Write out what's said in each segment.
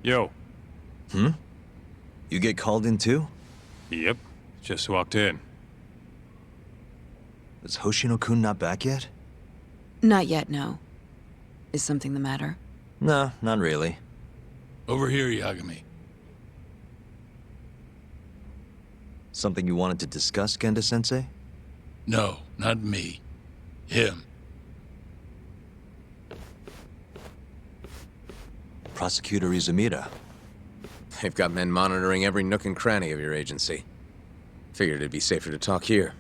Yo. Hmm? You get called in too? Yep. Just walked in. Is Hoshino-kun not back yet? Not yet, no. Is something the matter? No, not really. Over here, Yagami. Something you wanted to discuss, Genda-sensei? No, not me. Him. Prosecutor Izumida. They've got men monitoring every nook and cranny of your agency. Figured it'd be safer to talk here.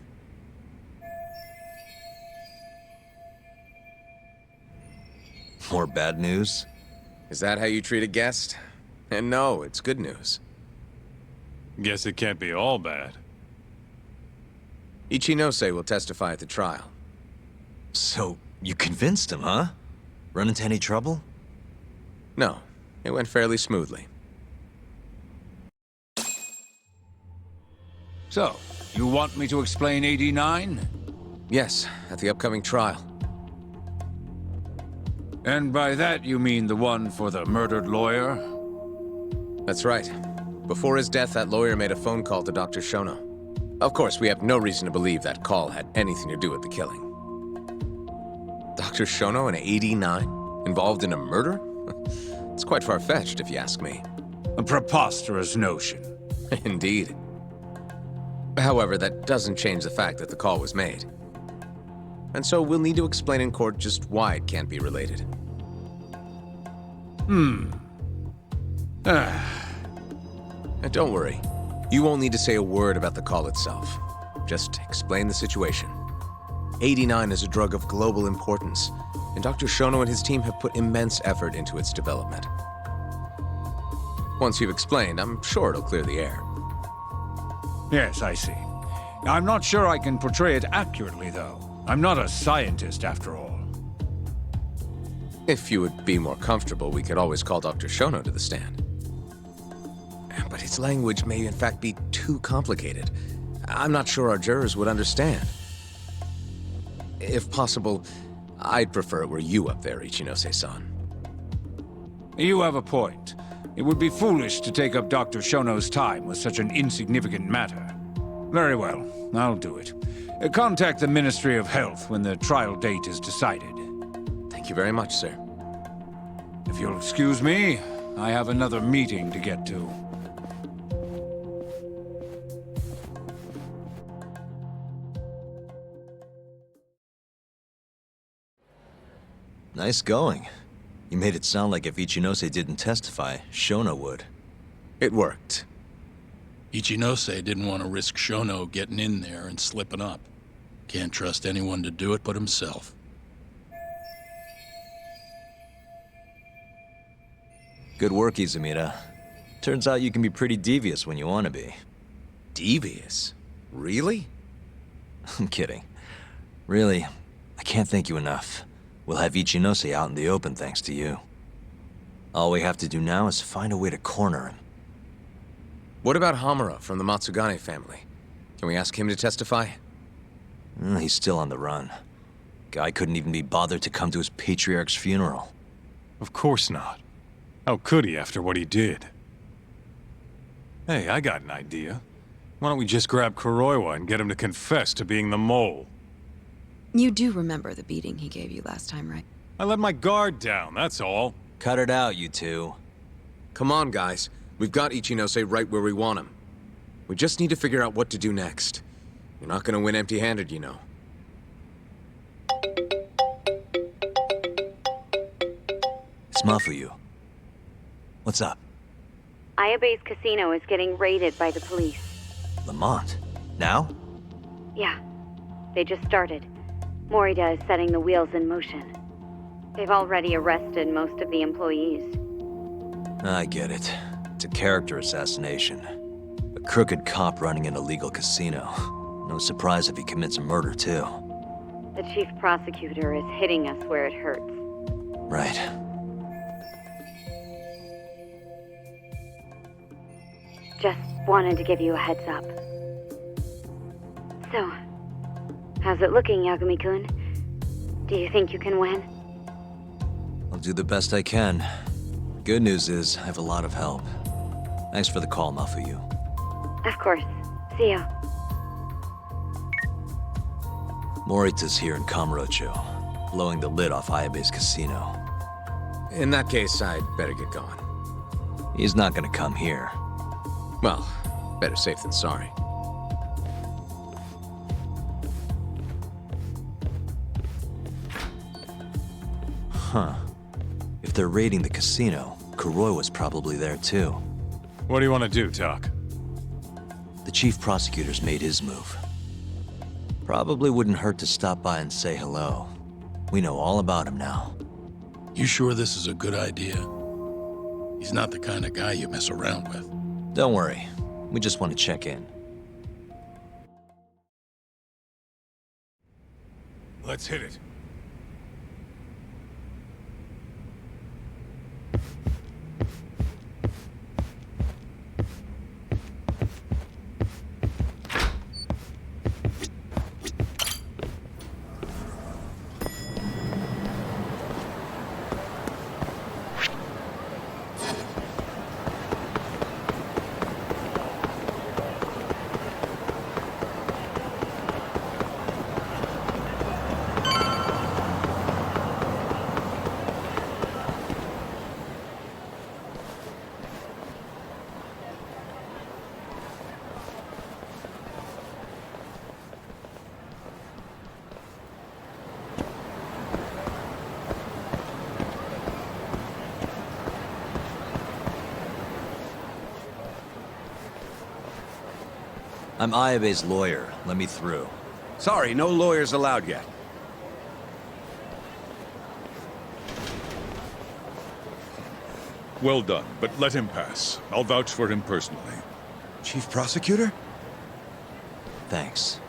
More bad news? Is that how you treat a guest? And no, it's good news. Guess it can't be all bad. Ichinose will testify at the trial. So, you convinced him, huh? Run into any trouble? No, it went fairly smoothly. So, you want me to explain 89? Yes, at the upcoming trial. And by that you mean the one for the murdered lawyer? That's right. Before his death, that lawyer made a phone call to Dr. Shono. Of course, we have no reason to believe that call had anything to do with the killing. Dr. Shono in 89? Involved in a murder? It's quite far-fetched, if you ask me. A preposterous notion. Indeed. However, that doesn't change the fact that the call was made. And so we'll need to explain in court just why it can't be related. And don't worry. You won't need to say a word about the call itself. Just explain the situation. 89 is a drug of global importance, and Dr. Shono and his team have put immense effort into its development. Once you've explained, I'm sure it'll clear the air. Yes, I see. I'm not sure I can portray it accurately, though. I'm not a scientist, after all. If you would be more comfortable, we could always call Dr. Shono to the stand. But his language may in fact be too complicated. I'm not sure our jurors would understand. If possible, I'd prefer it were you up there, Ichinose-san. You have a point. It would be foolish to take up Dr. Shono's time with such an insignificant matter. Very well, I'll do it. Contact the Ministry of Health when the trial date is decided. Thank you very much, sir. If you'll excuse me, I have another meeting to get to. Nice going. You made it sound like if Ichinose didn't testify, Shono would. It worked. Ichinose didn't want to risk Shono getting in there and slipping up. Can't trust anyone to do it but himself. Good work, Izumida. Turns out you can be pretty devious when you want to be. Devious? Really? I'm kidding. Really, I can't thank you enough. We'll have Ichinose out in the open thanks to you. All we have to do now is find a way to corner him. What about Hamura from the Matsugane family? Can we ask him to testify? He's still on the run. Guy couldn't even be bothered to come to his patriarch's funeral. Of course not. How could he after what he did? Hey, I got an idea. Why don't we just grab Kuroiwa and get him to confess to being the mole? You do remember the beating he gave you last time, right? I let my guard down, that's all. Cut it out, you two. Come on, guys. We've got Ichinose right where we want him. We just need to figure out what to do next. You're not gonna win empty-handed, you know. It's Mafuyu. What's up? Ayabe's casino is getting raided by the police. Lamont? Now? Yeah, they just started. Morita is setting the wheels in motion. They've already arrested most of the employees. I get it. It's a character assassination. A crooked cop running an illegal casino. No surprise if he commits a murder, too. The chief prosecutor is hitting us where it hurts. Right. Just wanted to give you a heads up. So, how's it looking, Yagami-kun? Do you think you can win? I'll do the best I can. Good news is, I have a lot of help. Thanks for the call, Mafuyu. Of course. See ya. Morita's here in Kamurocho, blowing the lid off Ayabe's casino. In that case, I'd better get going. He's not gonna come here. Well, better safe than sorry. Huh. If they're raiding the casino, Kuroi was probably there too. What do you want to do, Doc? The chief prosecutor's made his move. Probably wouldn't hurt to stop by and say hello. We know all about him now. You sure this is a good idea? He's not the kind of guy you mess around with. Don't worry. We just want to check in. Let's hit it. I'm Ayabe's lawyer. Let me through. Sorry, no lawyers allowed yet. Well done, but let him pass. I'll vouch for him personally. Chief Prosecutor? Thanks.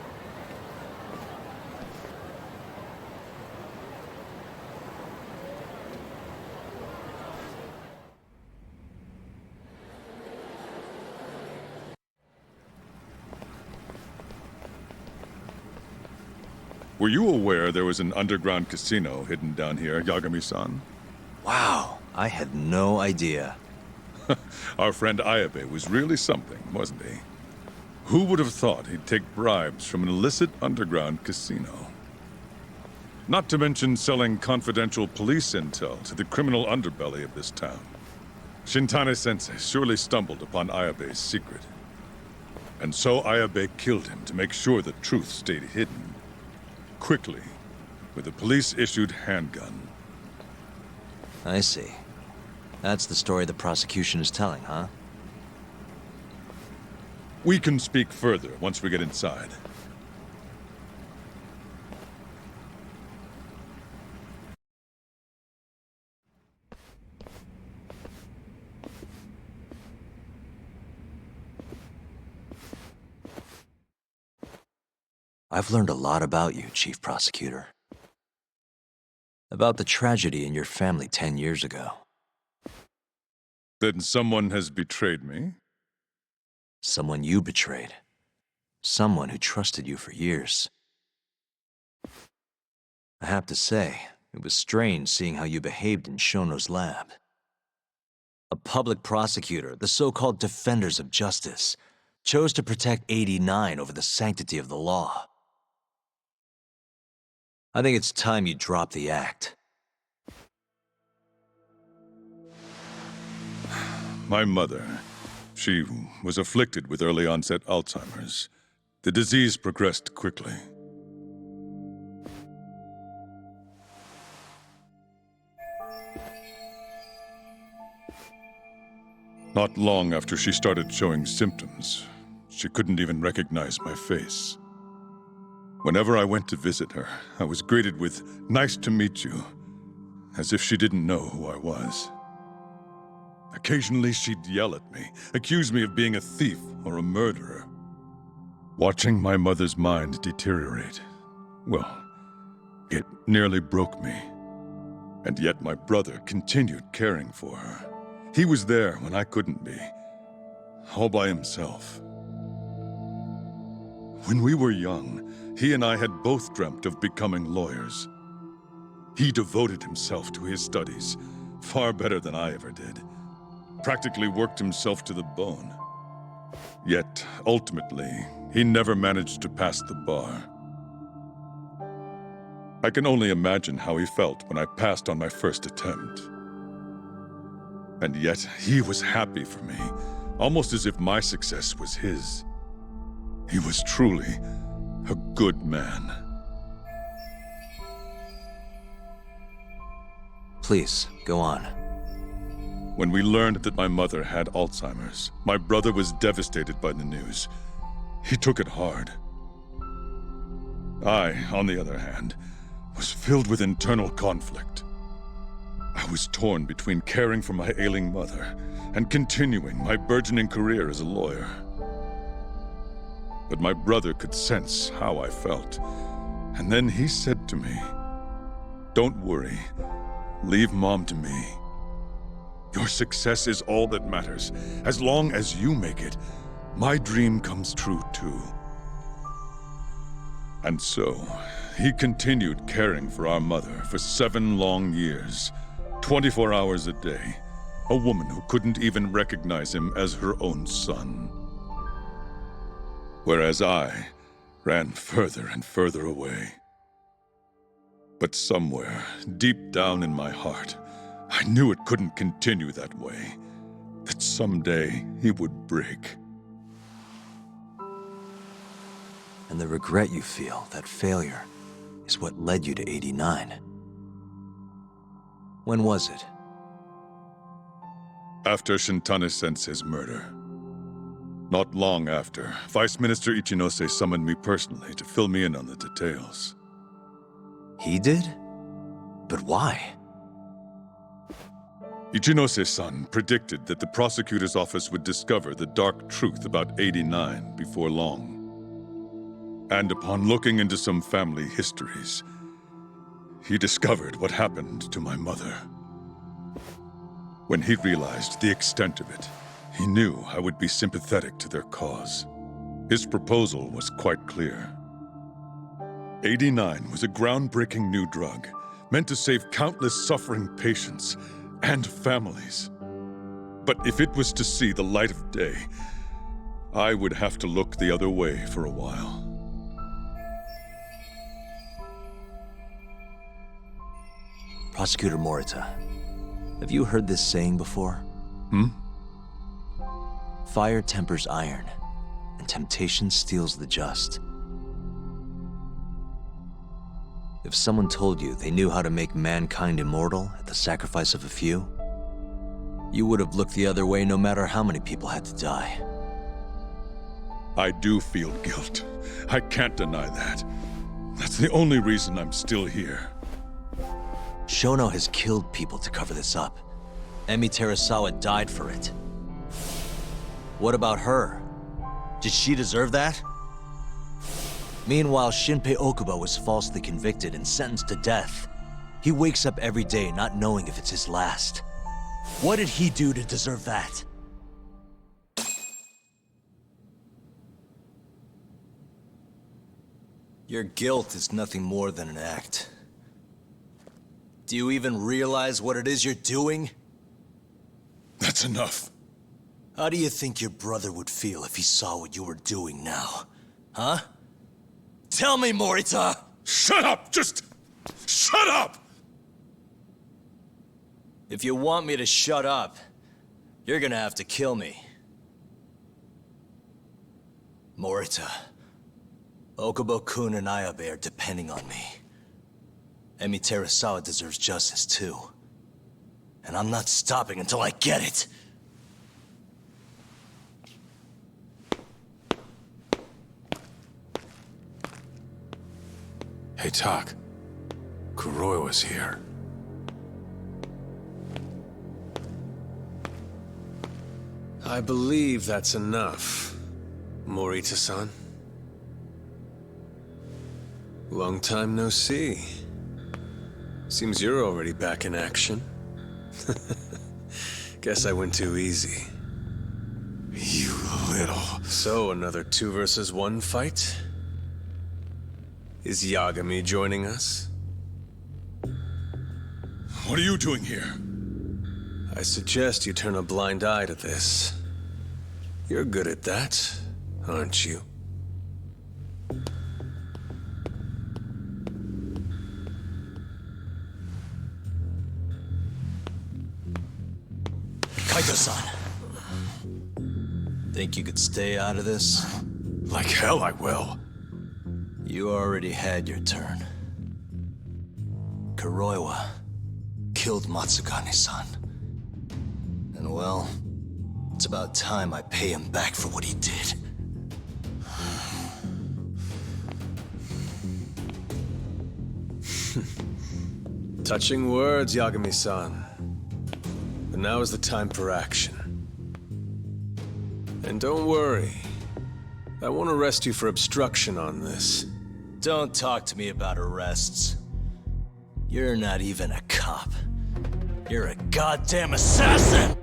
Were you aware there was an underground casino hidden down here, Yagami-san? Wow, I had no idea. Our friend Ayabe was really something, wasn't he? Who would have thought he'd take bribes from an illicit underground casino? Not to mention selling confidential police intel to the criminal underbelly of this town. Shintane-sensei surely stumbled upon Ayabe's secret. And so Ayabe killed him to make sure the truth stayed hidden. Quickly, with a police-issued handgun. I see. That's the story the prosecution is telling, huh? We can speak further once we get inside. I've learned a lot about you, Chief Prosecutor. About the tragedy in your family 10 years ago. Then someone has betrayed me? Someone you betrayed. Someone who trusted you for years. I have to say, it was strange seeing how you behaved in Shono's lab. A public prosecutor, the so-called defenders of justice, chose to protect 89 over the sanctity of the law. I think it's time you drop the act. My mother, she was afflicted with early onset Alzheimer's. The disease progressed quickly. Not long after she started showing symptoms, she couldn't even recognize my face. Whenever I went to visit her, I was greeted with, "Nice to meet you," as if she didn't know who I was. Occasionally, she'd yell at me, accuse me of being a thief or a murderer. Watching my mother's mind deteriorate, well, it nearly broke me. And yet my brother continued caring for her. He was there when I couldn't be, all by himself. When we were young, he and I had both dreamt of becoming lawyers. He devoted himself to his studies, Far better than I ever did. Practically worked himself to the bone. Yet, ultimately, he never managed to pass the bar. I can only imagine how he felt when I passed on my first attempt. And yet, he was happy for me, almost as if my success was his. He was truly a good man. Please, go on. When we learned that my mother had Alzheimer's, my brother was devastated by the news. He took it hard. I, on the other hand, was filled with internal conflict. I was torn between caring for my ailing mother and continuing my burgeoning career as a lawyer. But my brother could sense how I felt, and then he said to me, "Don't worry, leave Mom to me. Your success is all that matters. As long as you make it, my dream comes true too." And so, he continued caring for our mother for 7 long years, 24 hours a day, a woman who couldn't even recognize him as her own son. Whereas I ran further and further away. But somewhere, deep down in my heart, I knew it couldn't continue that way, that someday he would break. And the regret you feel, that failure, is what led you to 89. When was it? After Shintane Sensei's murder. Not long after, Vice Minister Ichinose summoned me personally to fill me in on the details. He did? But why? Ichinose-san predicted that the prosecutor's office would discover the dark truth about 89 before long. And upon looking into some family histories, he discovered what happened to my mother. When he realized the extent of it, he knew I would be sympathetic to their cause. His proposal was quite clear. 89 was a groundbreaking new drug, meant to save countless suffering patients and families. But if it was to see the light of day, I would have to look the other way for a while. Prosecutor Morita, have you heard this saying before? Fire tempers iron, and temptation steals the just. If someone told you they knew how to make mankind immortal at the sacrifice of a few, you would have looked the other way no matter how many people had to die. I do feel guilt. I can't deny that. That's the only reason I'm still here. Shono has killed people to cover this up. Emi Terasawa died for it. What about her? Did she deserve that? Meanwhile, Shinpei Okuba was falsely convicted and sentenced to death. He wakes up every day not knowing if it's his last. What did he do to deserve that? Your guilt is nothing more than an act. Do you even realize what it is you're doing? That's enough. How do you think your brother would feel if he saw what you were doing now? Huh? Tell me, Morita! Shut up! Just shut up! If you want me to shut up, you're gonna have to kill me. Morita, Okubo-kun and Ayabe are depending on me. Emi Terasawa deserves justice too. And I'm not stopping until I get it. Hey, Tak. Kuroi was here. I believe that's enough, Morita-san. Long time no see. Seems you're already back in action. Guess I went too easy. You little... So, another 2 versus 1 fight? Is Yagami joining us? What are you doing here? I suggest you turn a blind eye to this. You're good at that, aren't you? Kaito-san. Think you could stay out of this? Like hell I will. You already had your turn. Kuroiwa killed Matsugane-san. And well, it's about time I pay him back for what he did. Touching words, Yagami-san. But now is the time for action. And don't worry. I won't arrest you for obstruction on this. Don't talk to me about arrests. You're not even a cop. You're a goddamn assassin!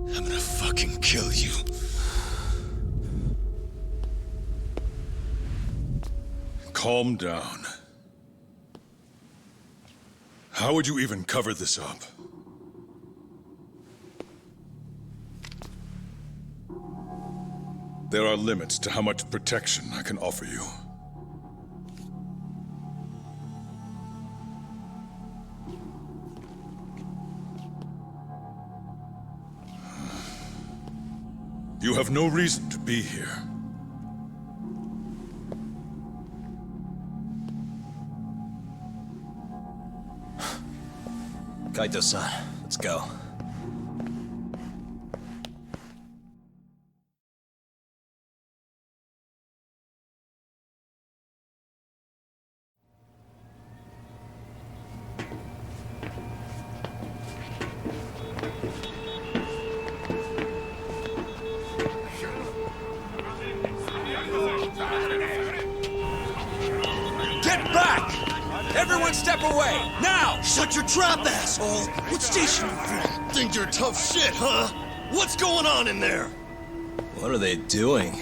I'm gonna fucking kill you. Calm down. How would you even cover this up? There are limits to how much protection I can offer you. You have no reason to be here. Kaito-san, let's go. Get back! Everyone step away, now! Shut your trap, asshole! What station you from? Think you're tough shit, huh? What's going on in there? What are they doing?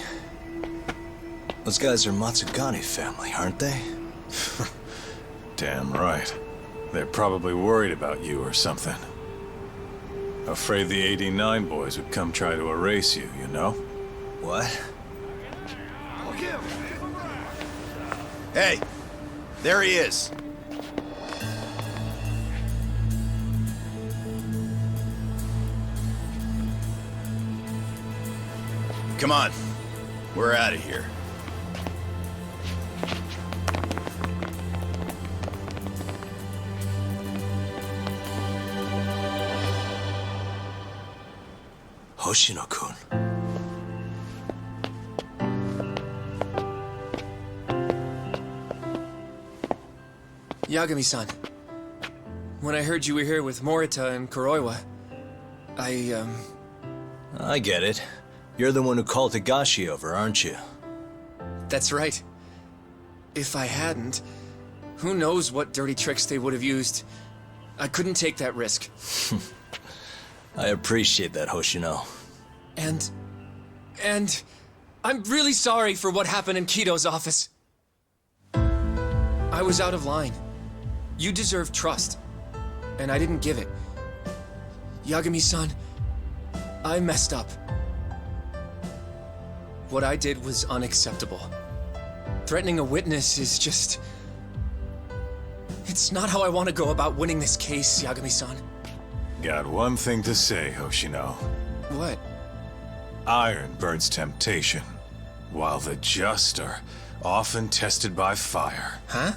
Those guys are Matsugane family, aren't they? Damn right. They're probably worried about you or something. Afraid the 89 boys would come try to erase you, you know? What? Hey, there he is. Come on, we're out of here. Hoshino-kun. Yagami-san, when I heard you were here with Morita and Kuroiwa, I get it. You're the one who called Higashi over, aren't you? That's right. If I hadn't, who knows what dirty tricks they would have used. I couldn't take that risk. I appreciate that, Hoshino. And I'm really sorry for what happened in Kito's office. I was out of line. You deserve trust, and I didn't give it. Yagami-san, I messed up. What I did was unacceptable. Threatening a witness is just... It's not how I want to go about winning this case, Yagami-san. Got one thing to say, Hoshino. What? Iron burns temptation, while the just are often tested by fire. Huh?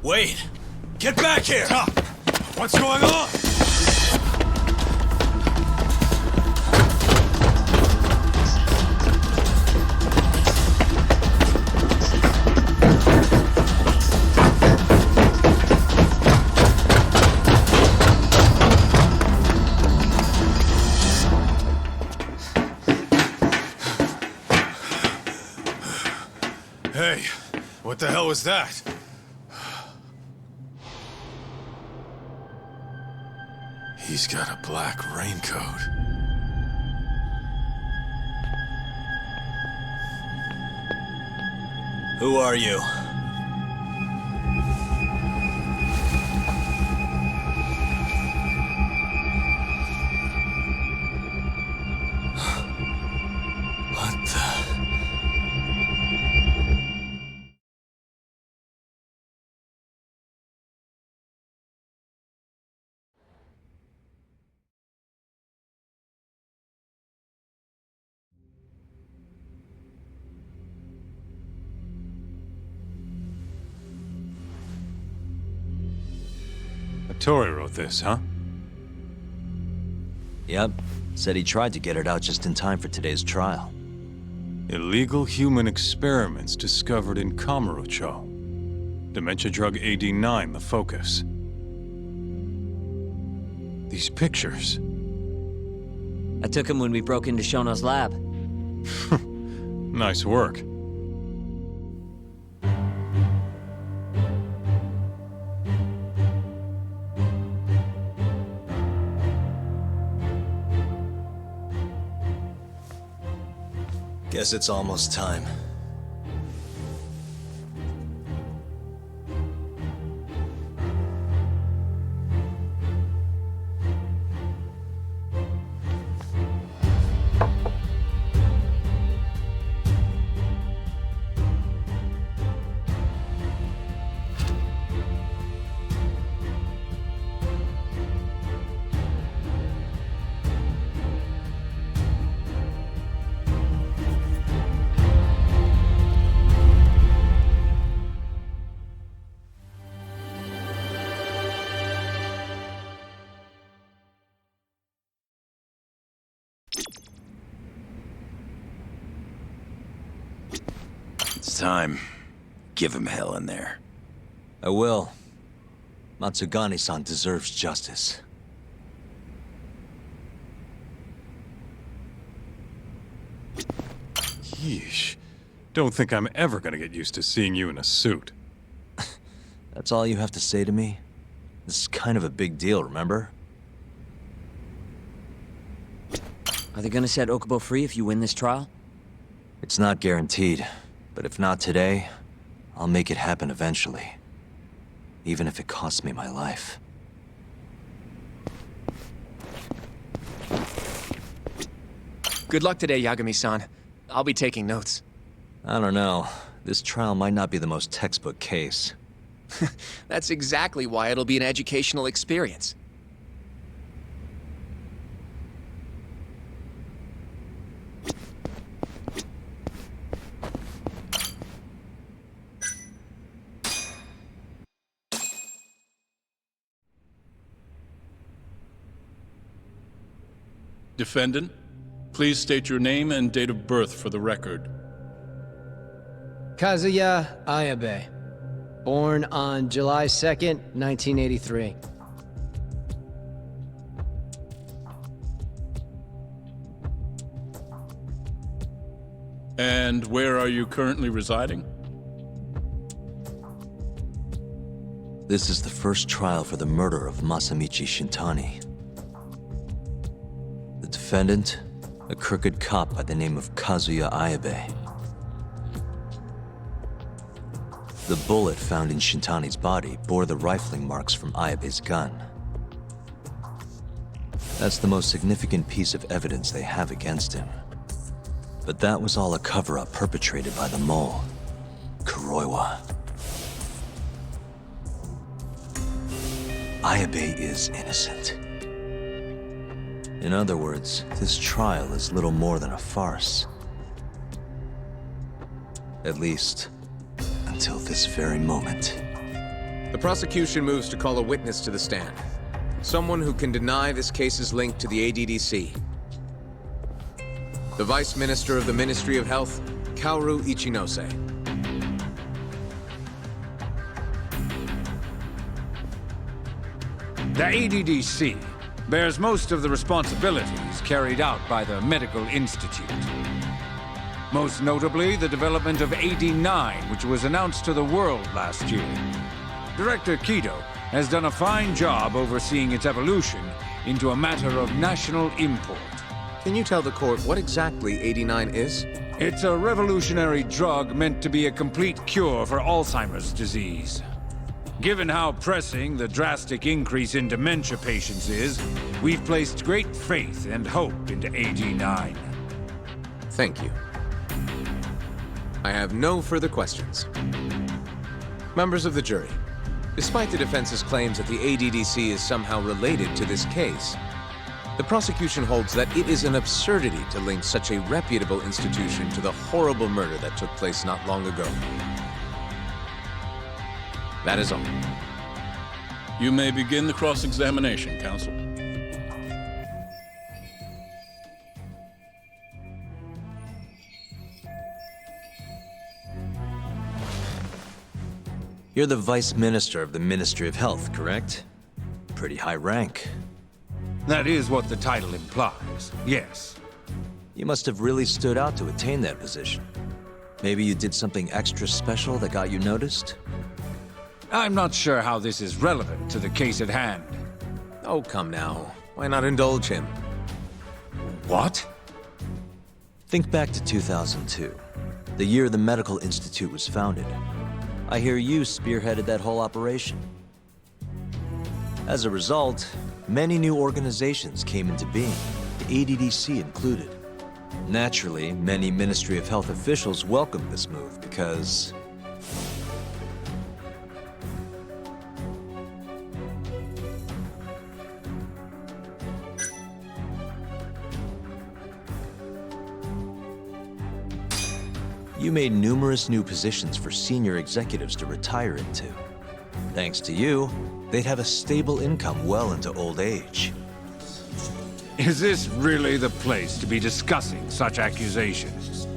Wait! Get back here! What's going on? Hey, what the hell was that? He's got a black raincoat. Who are you? What the... Tori wrote this, huh? Yep. Said he tried to get it out just in time for today's trial. Illegal human experiments discovered in Kamurocho. Dementia drug AD9, the focus. These pictures. I took him when we broke into Shono's lab. Nice work. Guess it's almost time. It's time. Give him hell in there. I will. Matsugane-san deserves justice. Yeesh. Don't think I'm ever gonna get used to seeing you in a suit. That's all you have to say to me? This is kind of a big deal, remember? Are they gonna set Okubo free if you win this trial? It's not guaranteed, but if not today, I'll make it happen eventually. Even if it costs me my life. Good luck today, Yagami-san. I'll be taking notes. I don't know. This trial might not be the most textbook case. That's exactly why it'll be an educational experience. Defendant, please state your name and date of birth for the record. Kazuya Ayabe. Born on July 2nd, 1983. And where are you currently residing? This is the first trial for the murder of Masamichi Shintani. The defendant, a crooked cop by the name of Kazuya Ayabe. The bullet found in Shintani's body bore the rifling marks from Ayabe's gun. That's the most significant piece of evidence they have against him. But that was all a cover-up perpetrated by the mole, Kuroiwa. Ayabe is innocent. In other words, this trial is little more than a farce. At least, until this very moment. The prosecution moves to call a witness to the stand. Someone who can deny this case's link to the ADDC. The Vice Minister of the Ministry of Health, Kaoru Ichinose. The ADDC bears most of the responsibilities carried out by the Medical Institute. Most notably, the development of AD-9, which was announced to the world last year. Director Kido has done a fine job overseeing its evolution into a matter of national import. Can you tell the court what exactly AD-9 is? It's a revolutionary drug meant to be a complete cure for Alzheimer's disease. Given how pressing the drastic increase in dementia patients is, we've placed great faith and hope into AD-9. Thank you. I have no further questions. Members of the jury, despite the defense's claims that the ADDC is somehow related to this case, the prosecution holds that it is an absurdity to link such a reputable institution to the horrible murder that took place not long ago. That is all. You may begin the cross-examination, counsel. You're the Vice Minister of the Ministry of Health, correct? Pretty high rank. That is what the title implies, yes. You must have really stood out to attain that position. Maybe you did something extra special that got you noticed? I'm not sure how this is relevant to the case at hand. Oh, come now. Why not indulge him? What? Think back to 2002, the year the Medical Institute was founded. I hear you spearheaded that whole operation. As a result, many new organizations came into being, the ADDC included. Naturally, many Ministry of Health officials welcomed this move because... you made numerous new positions for senior executives to retire into. Thanks to you, they'd have a stable income well into old age. Is this really the place to be discussing such accusations?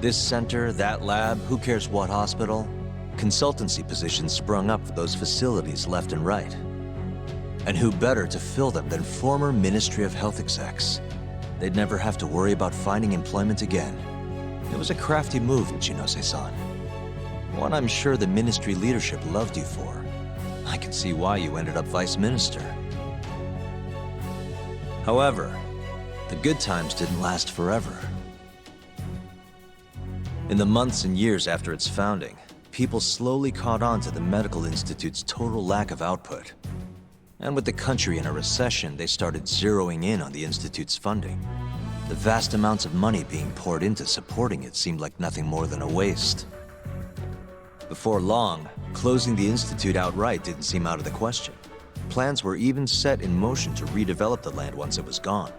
This center, that lab, who cares what hospital? Consultancy positions sprung up for those facilities left and right. And who better to fill them than former Ministry of Health execs? They'd never have to worry about finding employment again. It was a crafty move, Ichinose-san. One I'm sure the ministry leadership loved you for. I can see why you ended up vice minister. However, the good times didn't last forever. In the months and years after its founding, people slowly caught on to the Medical Institute's total lack of output. And with the country in a recession, they started zeroing in on the Institute's funding. The vast amounts of money being poured into supporting it seemed like nothing more than a waste. Before long, closing the Institute outright didn't seem out of the question. Plans were even set in motion to redevelop the land once it was gone.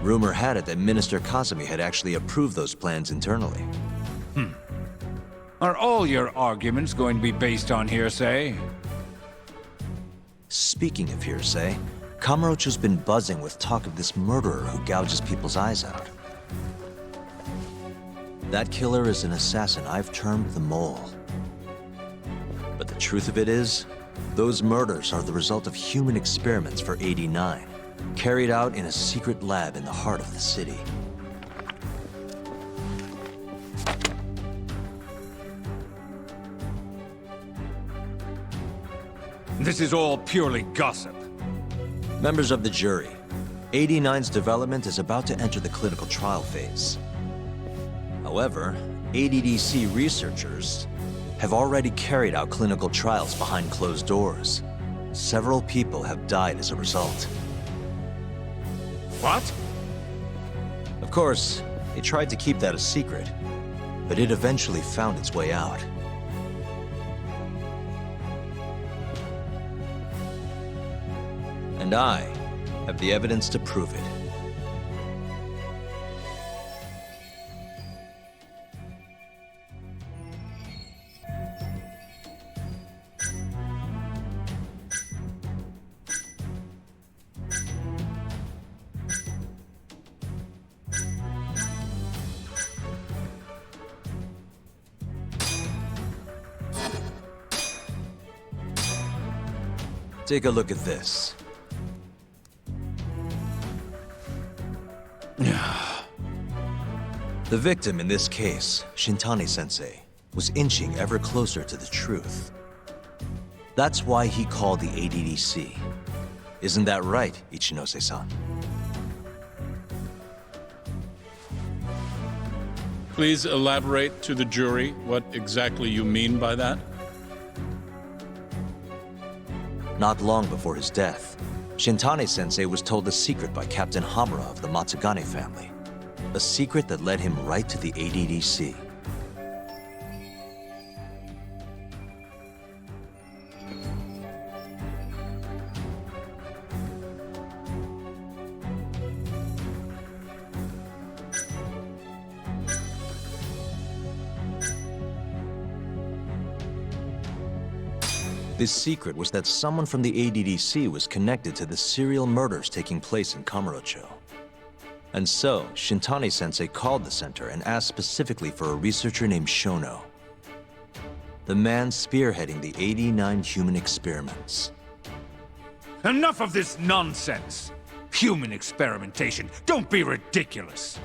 Rumor had it that Minister Kazumi had actually approved those plans internally. Are all your arguments going to be based on hearsay? Speaking of hearsay, Kamurocho's been buzzing with talk of this murderer who gouges people's eyes out. That killer is an assassin I've termed the Mole. But the truth of it is, those murders are the result of human experiments for AD-9, carried out in a secret lab in the heart of the city. This is all purely gossip. Members of the jury, 89's development is about to enter the clinical trial phase. However, ADDC researchers have already carried out clinical trials behind closed doors. Several people have died as a result. What? Of course, they tried to keep that a secret, but it eventually found its way out. And I have the evidence to prove it. Take a look at this. The victim in this case, Shintani-sensei, was inching ever closer to the truth. That's why he called the ADDC. Isn't that right, Ichinose-san? Please elaborate to the jury what exactly you mean by that. Not long before his death, Shintani-sensei was told a secret by Captain Hamura of the Matsugane family. A secret that led him right to the ADDC. This secret was that someone from the ADDC was connected to the serial murders taking place in Kamurocho. And so, Shintani-sensei called the center and asked specifically for a researcher named Shono. The man spearheading the 89 human experiments. Enough of this nonsense! Human experimentation. Don't be ridiculous.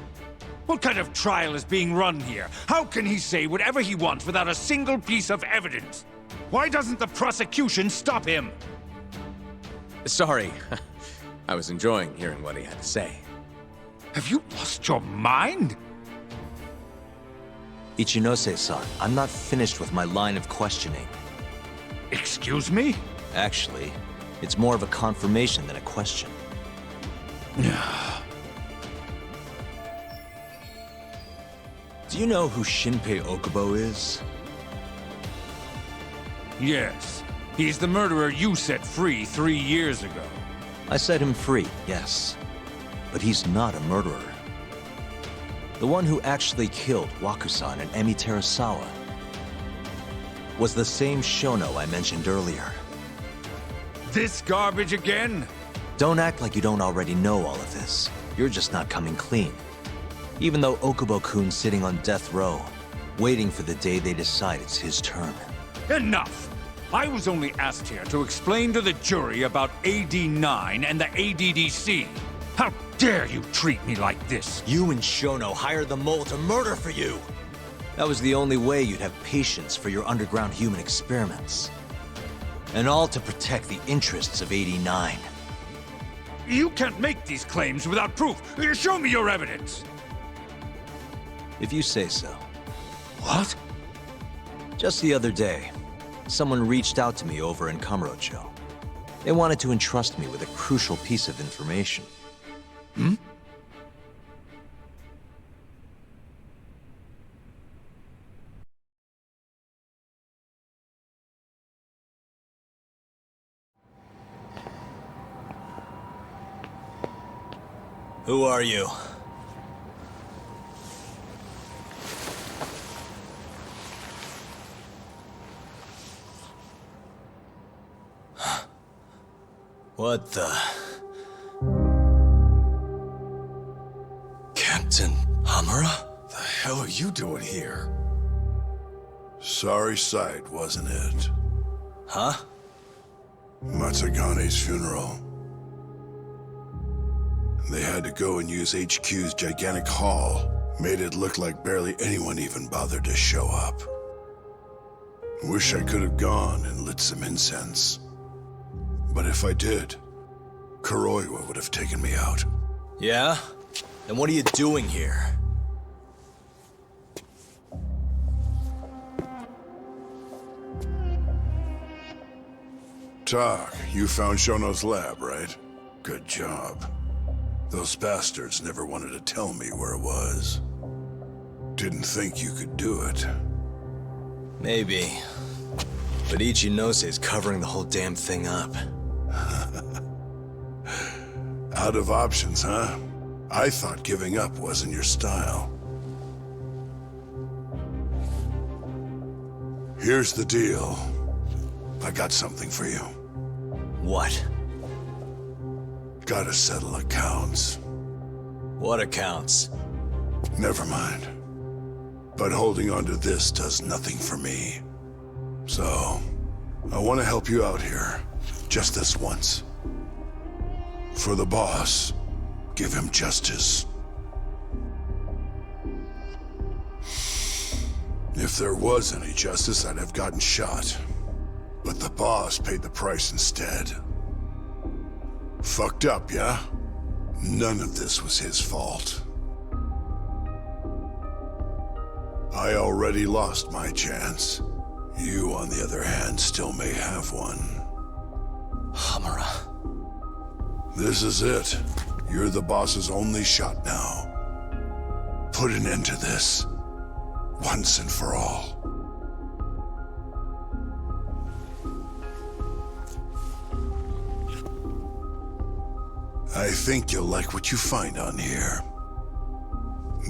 What kind of trial is being run here? How can he say whatever he wants without a single piece of evidence? Why doesn't the prosecution stop him? Sorry. I was enjoying hearing what he had to say. Have you lost your mind? Ichinose-san, I'm not finished with my line of questioning. Excuse me? Actually, it's more of a confirmation than a question. Do you know who Shinpei Okubo is? Yes. He's the murderer you set free 3 years ago. I set him free, yes. But he's not a murderer. The one who actually killed Wakusan and Emi Terasawa was the same Shono I mentioned earlier. This garbage again? Don't act like you don't already know all of this. You're just not coming clean. Even though Okubo-kun's sitting on death row, waiting for the day they decide it's his turn. Enough! I was only asked here to explain to the jury about AD9 and the ADDC. How dare you treat me like this? You and Shono hired the mole to murder for you! That was the only way you'd have patience for your underground human experiments. And all to protect the interests of AD9. You can't make these claims without proof. Show me your evidence! If you say so. What? Just the other day, someone reached out to me over in Kamurocho. They wanted to entrust me with a crucial piece of information. Hmm? Who are you? What the... Captain Hamura? The hell are you doing here? Sorry sight, wasn't it? Huh? Matsugane's funeral. They had to go and use HQ's gigantic hall. Made it look like barely anyone even bothered to show up. Wish I could have gone and lit some incense. But if I did, Kuroiwa would have taken me out. Yeah? Then what are you doing here? Tak, you found Shono's lab, right? Good job. Those bastards never wanted to tell me where it was. Didn't think you could do it. Maybe. But Ichinose covering the whole damn thing up. Out of options, huh? I thought giving up wasn't your style. Here's the deal. I got something for you. What? Gotta settle accounts. What accounts? Never mind. But holding on to this does nothing for me. So, I want to help you out here. Just this once. For the boss, give him justice. If there was any justice, I'd have gotten shot. But the boss paid the price instead. Fucked up, yeah? None of this was his fault. I already lost my chance. You, on the other hand, still may have one. Hamura. This is it. You're the boss's only shot now. Put an end to this. Once and for all. I think you'll like what you find on here.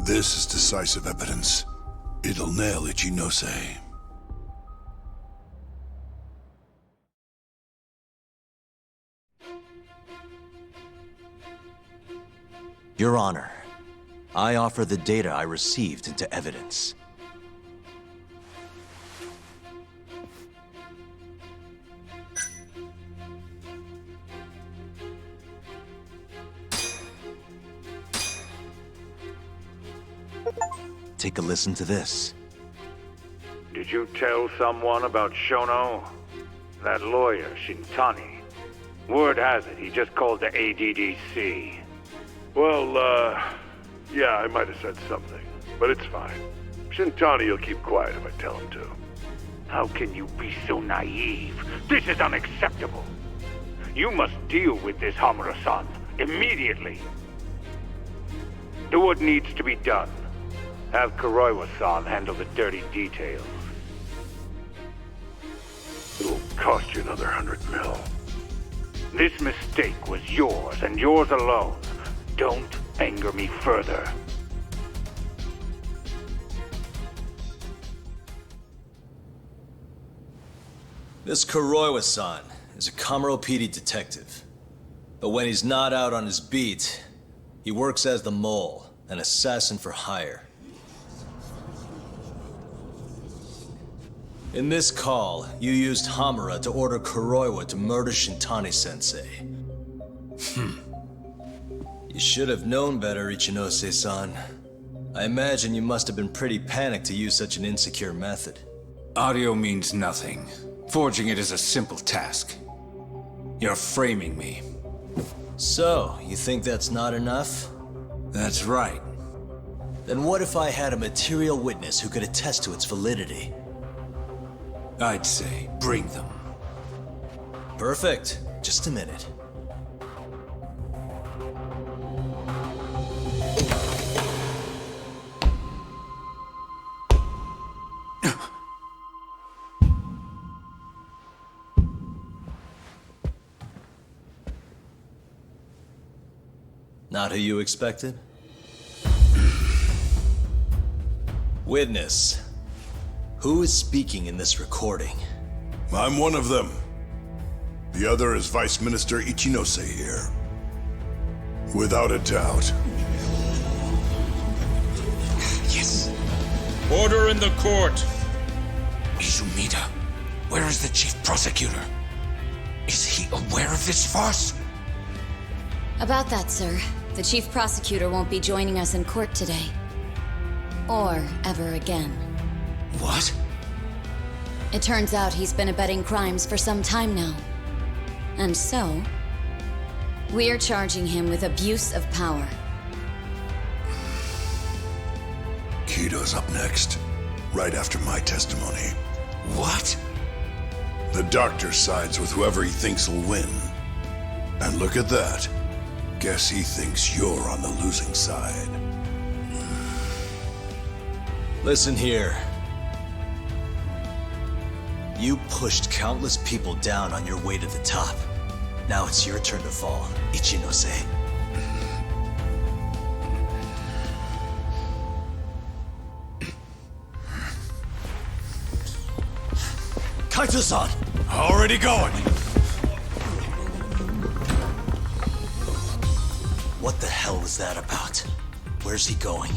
This is decisive evidence. It'll nail Ichinose. Your Honor, I offer the data I received into evidence. Take a listen to this. Did you tell someone about Shono? That lawyer, Shintani. Word has it, he just called the ADDC. Well, yeah, I might have said something, but it's fine. Shintani will keep quiet if I tell him to. How can you be so naive? This is unacceptable. You must deal with this, Hamura-san, immediately. Do what needs to be done. Have Kuroiwa-san handle the dirty details. It'll cost you another 100 mil. This mistake was yours, and yours alone. Don't anger me further. This Kuroiwa-san is a Kamuro PD detective. But when he's not out on his beat, he works as the mole, an assassin for hire. In this call, you used Hamura to order Kuroiwa to murder Shintani-sensei. You should have known better, Ichinose-san. I imagine you must have been pretty panicked to use such an insecure method. Audio means nothing. Forging it is a simple task. You're framing me. So, you think that's not enough? That's right. Then what if I had a material witness who could attest to its validity? I'd say, bring them. Perfect. Just a minute. Not who you expected? Witness. Who is speaking in this recording? I'm one of them. The other is Vice Minister Ichinose here. Without a doubt. Yes. Order in the court. Izumida, where is the chief prosecutor? Is he aware of this farce? About that, sir. The chief prosecutor won't be joining us in court today. Or ever again. What? It turns out he's been abetting crimes for some time now. And so, we're charging him with abuse of power. Kito's up next, right after my testimony. What? The doctor sides with whoever he thinks will win. And look at that. Guess he thinks you're on the losing side. Listen here. You pushed countless people down on your way to the top. Now it's your turn to fall, Ichinose. Kaito-san! Already going! What the hell was that about? Where's he going?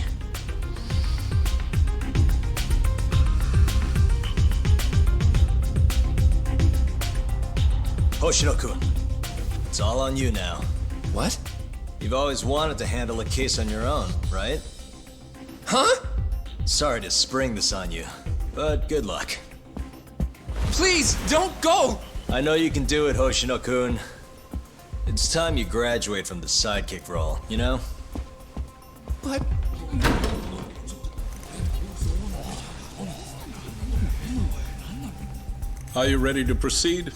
Hoshino-kun, it's all on you now. What? You've always wanted to handle a case on your own, right? Huh? Sorry to spring this on you, but good luck. Please, don't go! I know you can do it, Hoshino-kun. It's time you graduate from the sidekick role, you know? But... Are you ready to proceed?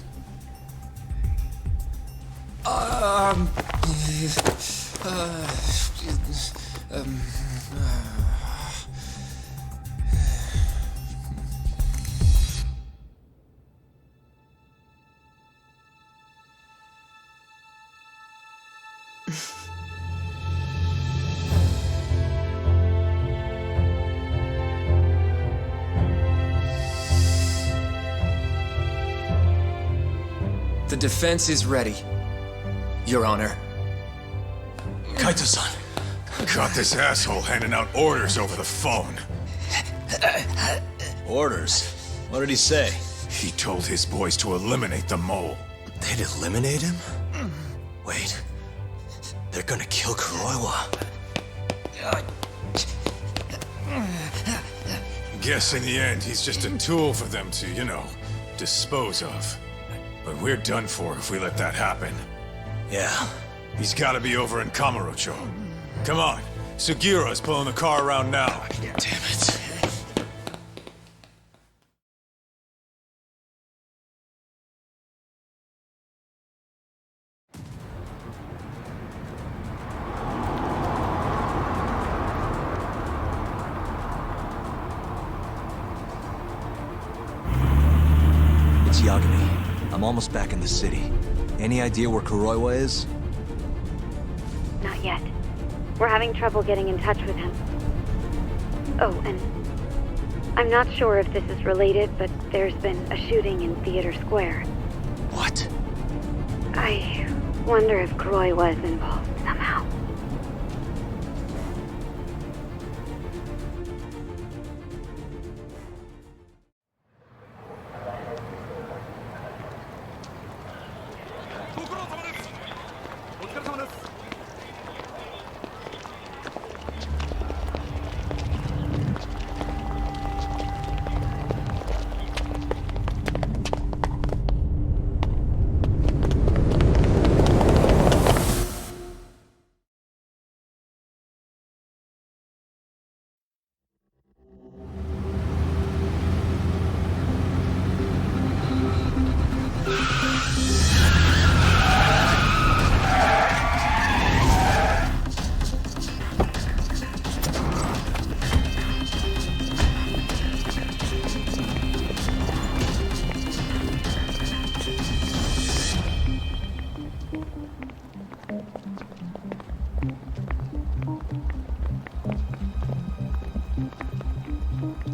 The defense is ready, Your Honor. Kaito-san. Got this asshole handing out orders over the phone. Orders? What did he say? He told his boys to eliminate the mole. They'd eliminate him? Wait. They're gonna kill Kuroiwa. Guess in the end, he's just a tool for them to, you know, dispose of. But we're done for if we let that happen. Yeah. He's gotta be over in Kamurocho. Come on, Sugiura's pulling the car around now. Damn it. It's Yagami. I'm almost back in the city. Any idea where Kuroiwa is? Not yet. We're having trouble getting in touch with him. Oh, and I'm not sure if this is related, but there's been a shooting in Theater Square. What? I wonder if Kuroi was involved somehow.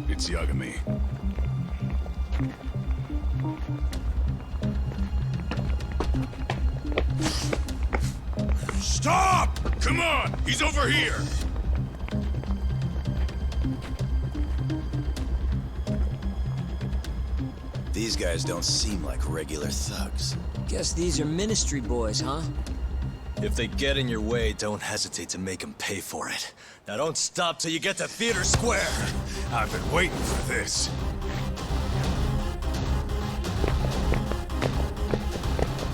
It's Yagami. Stop! Come on! He's over here! These guys don't seem like regular thugs. Guess these are ministry boys, huh? If they get in your way, don't hesitate to make them pay for it. Now don't stop till you get to Theater Square! I've been waiting for this.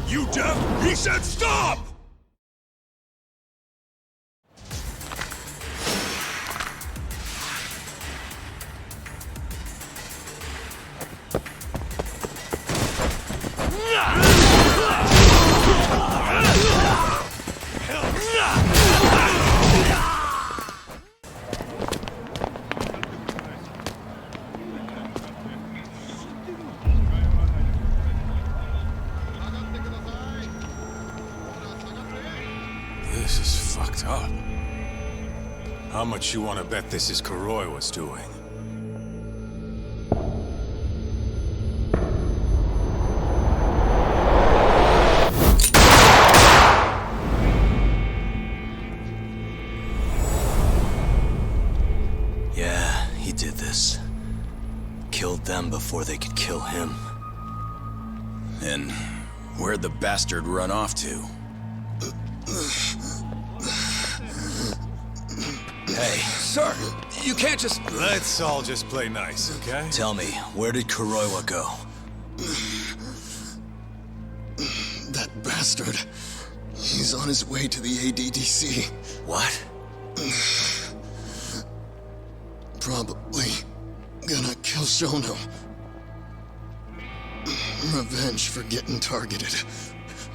You deaf? He said stop! This is fucked up. How much you want to bet this is Kuroi was doing? Yeah, he did this. Killed them before they could kill him. And where'd the bastard run off to? Hey. Sir, you can't just... Let's all just play nice, okay? Tell me, where did Kuroiwa go? That bastard. He's on his way to the ADDC. What? Probably gonna kill Shono. Revenge for getting targeted.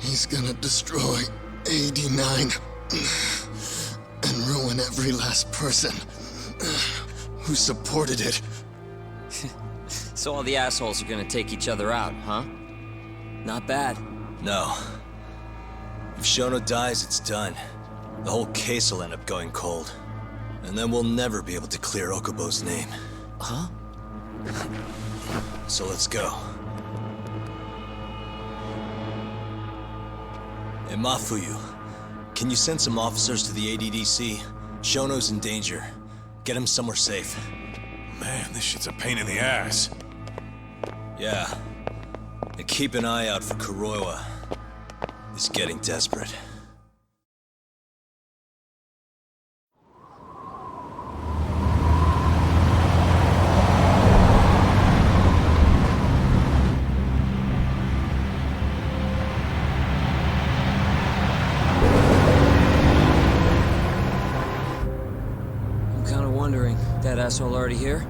He's gonna destroy 89 and ruin every last person who supported it. So all the assholes are gonna take each other out, huh? Not bad. No. If Shono dies, it's done. The whole case will end up going cold. And then we'll never be able to clear Okubo's name. Huh? So let's go. Hey, Mafuyu, can you send some officers to the ADDC? Shono's in danger. Get him somewhere safe. Man, this shit's a pain in the ass. Yeah. And keep an eye out for Kuroiwa. He's getting desperate. I'm kinda wondering, that asshole already here?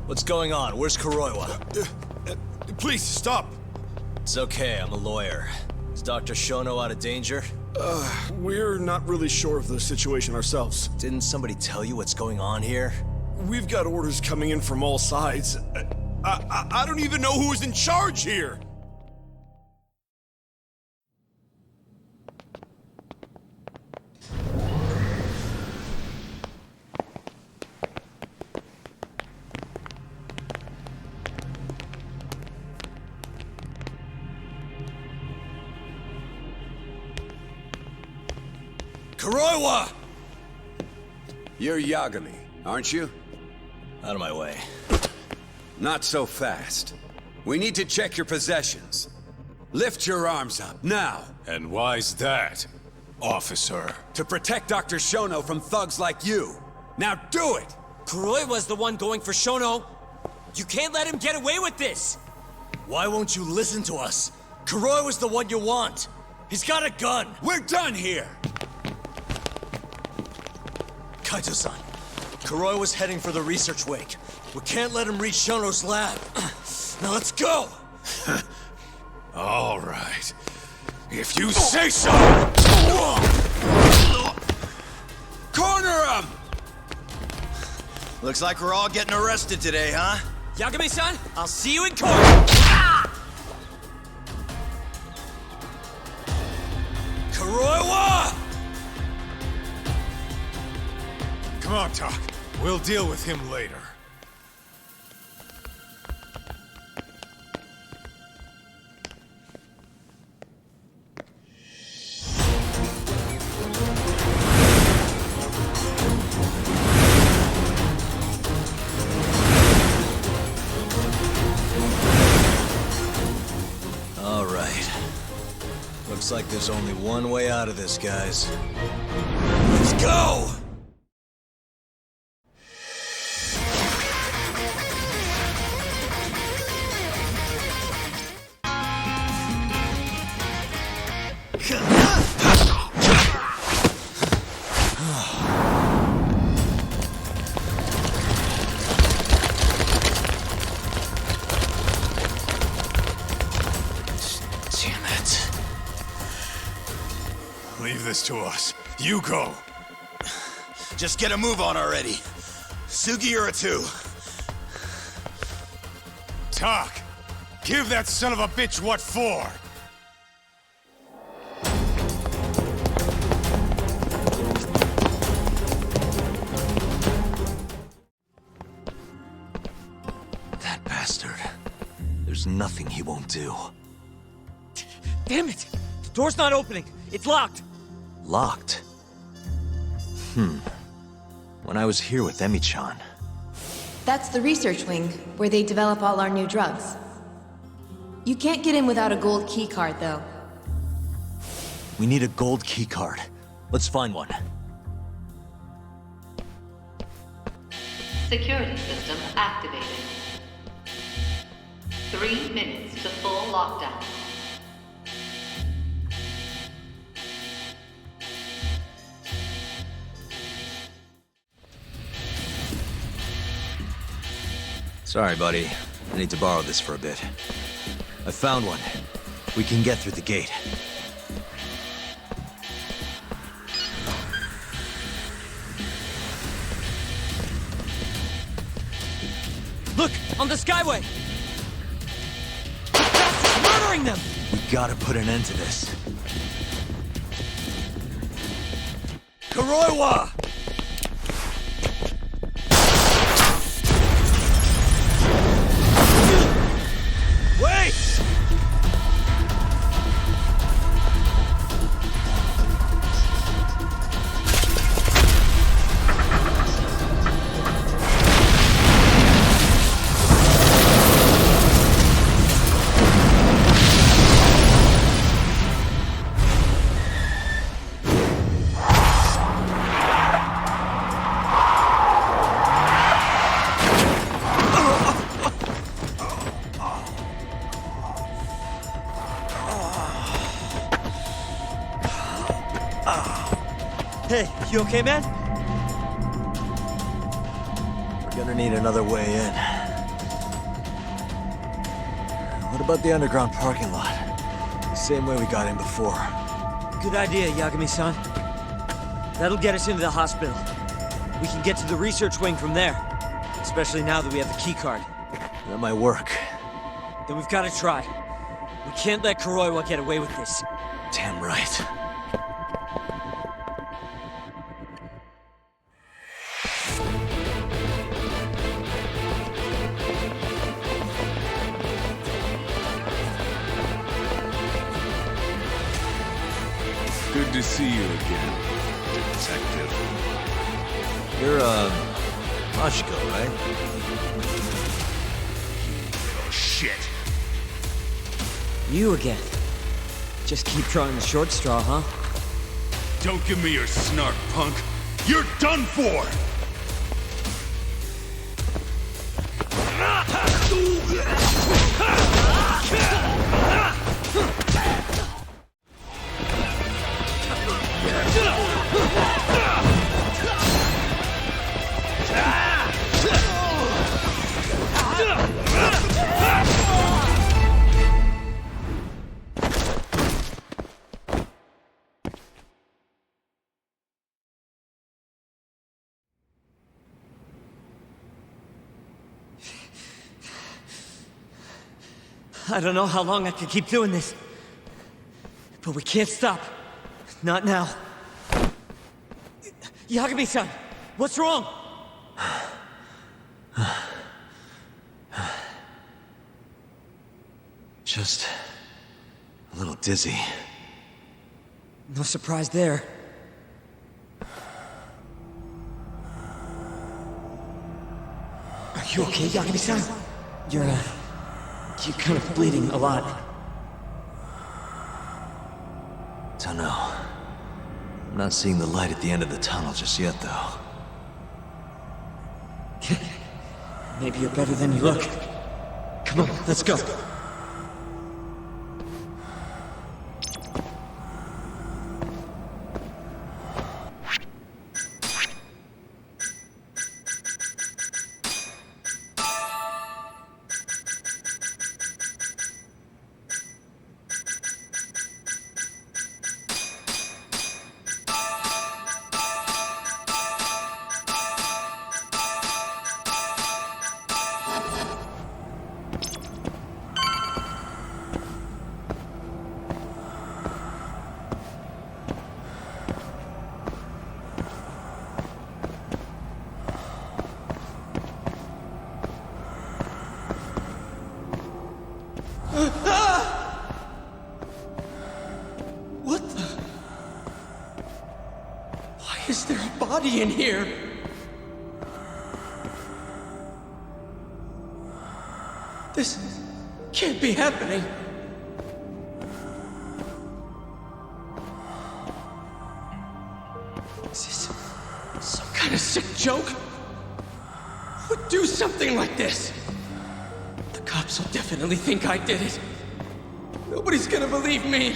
What's going on? Where's Kuroiwa? Please, stop! It's okay, I'm a lawyer. Is Dr. Shono out of danger? We're not really sure of the situation ourselves. Didn't somebody tell you what's going on here? We've got orders coming in from all sides. I don't even know who's in charge here! Kuroiwa! You're Yagami, aren't you? Out of my way. Not so fast. We need to check your possessions. Lift your arms up, now! And why's that, officer? To protect Dr. Shono from thugs like you. Now do it! Kuroiwa's the one going for Shono! You can't let him get away with this! Why won't you listen to us? Kuroiwa's the one you want! He's got a gun! We're done here! Kaito-san, Kuroiwa's heading for the research wake. We can't let him reach Shono's lab. Now let's go! All right. If you say so! Corner him! Looks like we're all getting arrested today, huh? Yagami-san, I'll see you in court! Kuroiwa! Come on, Tak. We'll deal with him later. All right. Looks like there's only one way out of this, guys. Let's go! Damn it. Leave this to us. You go. Just get a move on already. Sugiura-2. Talk! Give that son of a bitch what for! That bastard. There's nothing he won't do. Damn it! The door's not opening. It's locked. Locked? When I was here with Emi-chan. That's the research wing, where they develop all our new drugs. You can't get in without a gold keycard, though. We need a gold keycard. Let's find one. Security system activated. 3 minutes to full lockdown. Sorry, buddy. I need to borrow this for a bit. I found one. We can get through the gate. Look! On the skyway! The bastard's murdering them! We gotta put an end to this. Kuroiwa! Wait! Hey, you okay, man? We're gonna need another way in. What about the underground parking lot? The same way we got in before. Good idea, Yagami-san. That'll get us into the hospital. We can get to the research wing from there. Especially now that we have the keycard. That might work. Then we've got to try. We can't let Kuroiwa get away with this. Damn right. Good to see you again, Detective. You're, Mashiko, right? Oh, shit. You again. Just keep drawing the short straw, huh? Don't give me your snark, punk. You're done for! I don't know how long I can keep doing this. But we can't stop. Not now. Yagami-san, what's wrong? Just a little dizzy. No surprise there. Are you okay, Yagami-san? You're kind of bleeding a lot. don't know. I'm not seeing the light at the end of the tunnel just yet, though. Maybe you're better than you look. Come on, let's go. What the? Why is there a body in here? This can't be happening. Is this some kind of sick joke? Who would do something like this? The cops will definitely think I did it. Nobody's gonna believe me.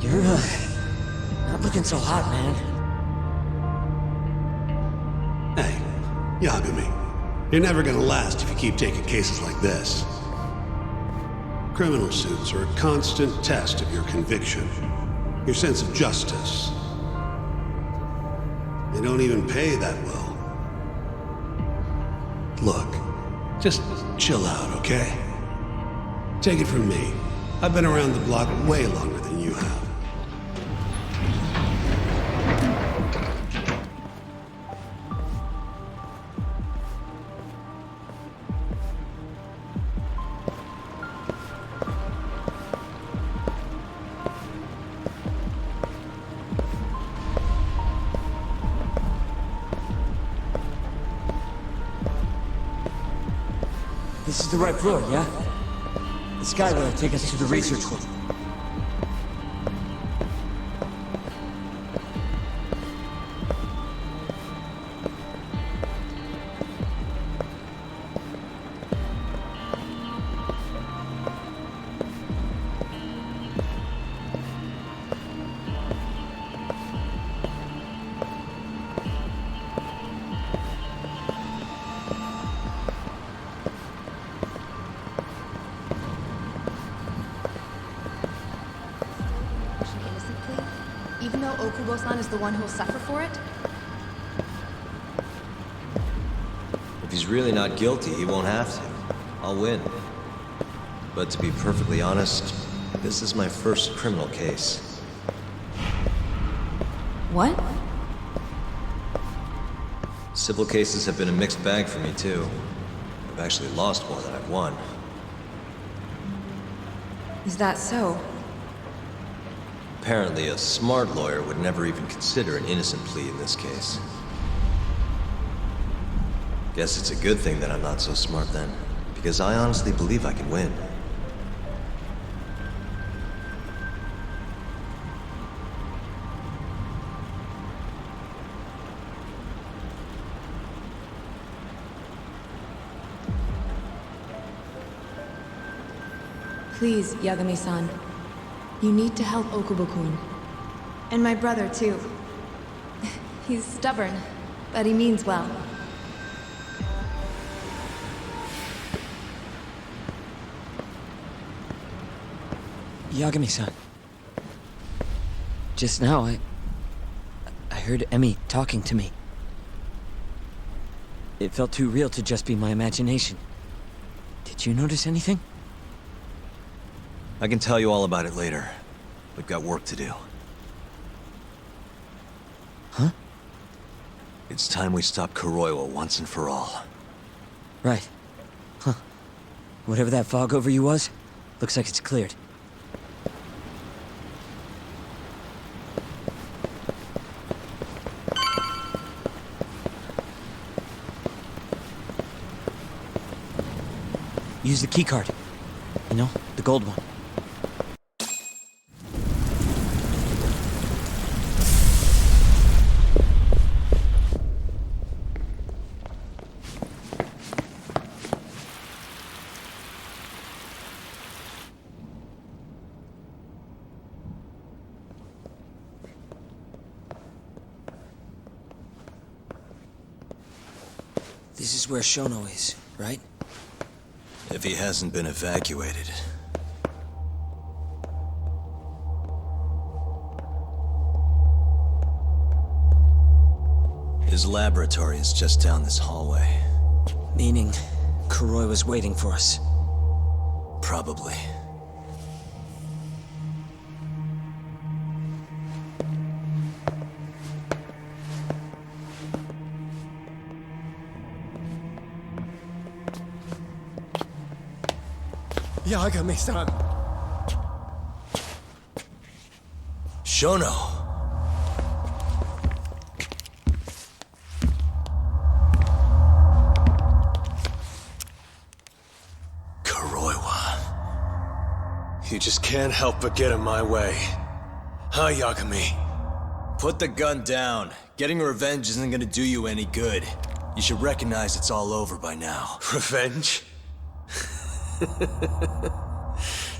You're, not looking so hot, man. Hey, Yagami, you're never gonna last if you keep taking cases like this. Criminal suits are a constant test of your conviction, your sense of justice. They don't even pay that well. Look, just chill out, okay? Take it from me. I've been around the block way longer than you have. This is the right floor, yeah? The skylight will take us to the research wing. Even though Okubo-san is the one who will suffer for it? If he's really not guilty, he won't have to. I'll win. But to be perfectly honest, this is my first criminal case. What? Civil cases have been a mixed bag for me, too. I've actually lost more than I've won. Is that so? Apparently, a smart lawyer would never even consider an innocent plea in this case. Guess it's a good thing that I'm not so smart then, because I honestly believe I can win. Please, Yagami-san. You need to help Okubo-kun. And my brother, too. He's stubborn, but he means well. Yagami-san. Just now, I heard Emmy talking to me. It felt too real to just be my imagination. Did you notice anything? I can tell you all about it later. We've got work to do. Huh? It's time we stop Kuroiwa once and for all. Right. Huh. Whatever that fog over you was, looks like it's cleared. Use the keycard. You know, the gold one. This is where Shono is, right? If he hasn't been evacuated. His laboratory is just down this hallway. Meaning, Kuroi was waiting for us. Probably. Yagami-san. Shono! Kuroiwa. You just can't help but get in my way. Huh, Yagami? Put the gun down. Getting revenge isn't gonna do you any good. You should recognize it's all over by now. Revenge?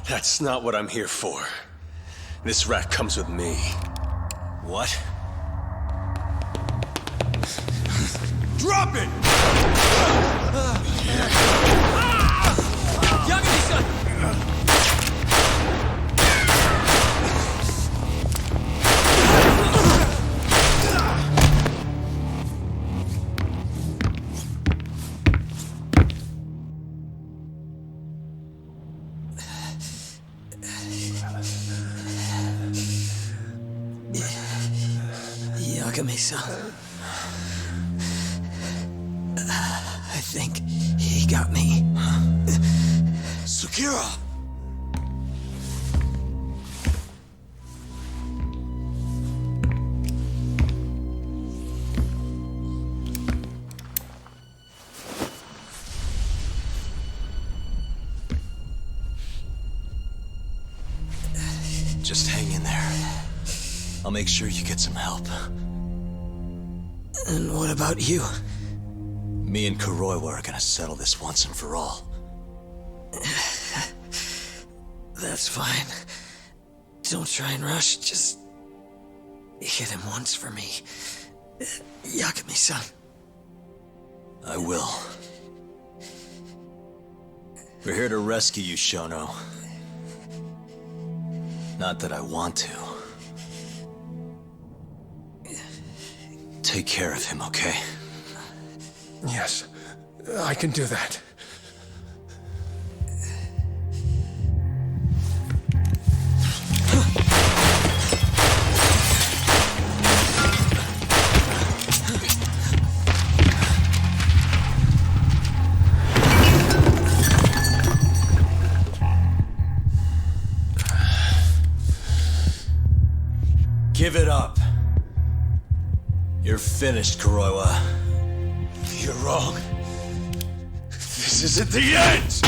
That's not what I'm here for. This rat comes with me. What? Drop it! Yagami-san! Yagami-san. I think he got me. Sukira! Just hang in there. I'll make sure you get some help. And what about you? Me and Kuroiwa are gonna settle this once and for all. That's fine. Don't try and rush, just hit him once for me. Yagami-san. I will. We're here to rescue you, Shono. Not that I want to. Take care of him, okay? Yes, I can do that. Give it up. You're finished, Kuroiwa. You're wrong. This isn't the end!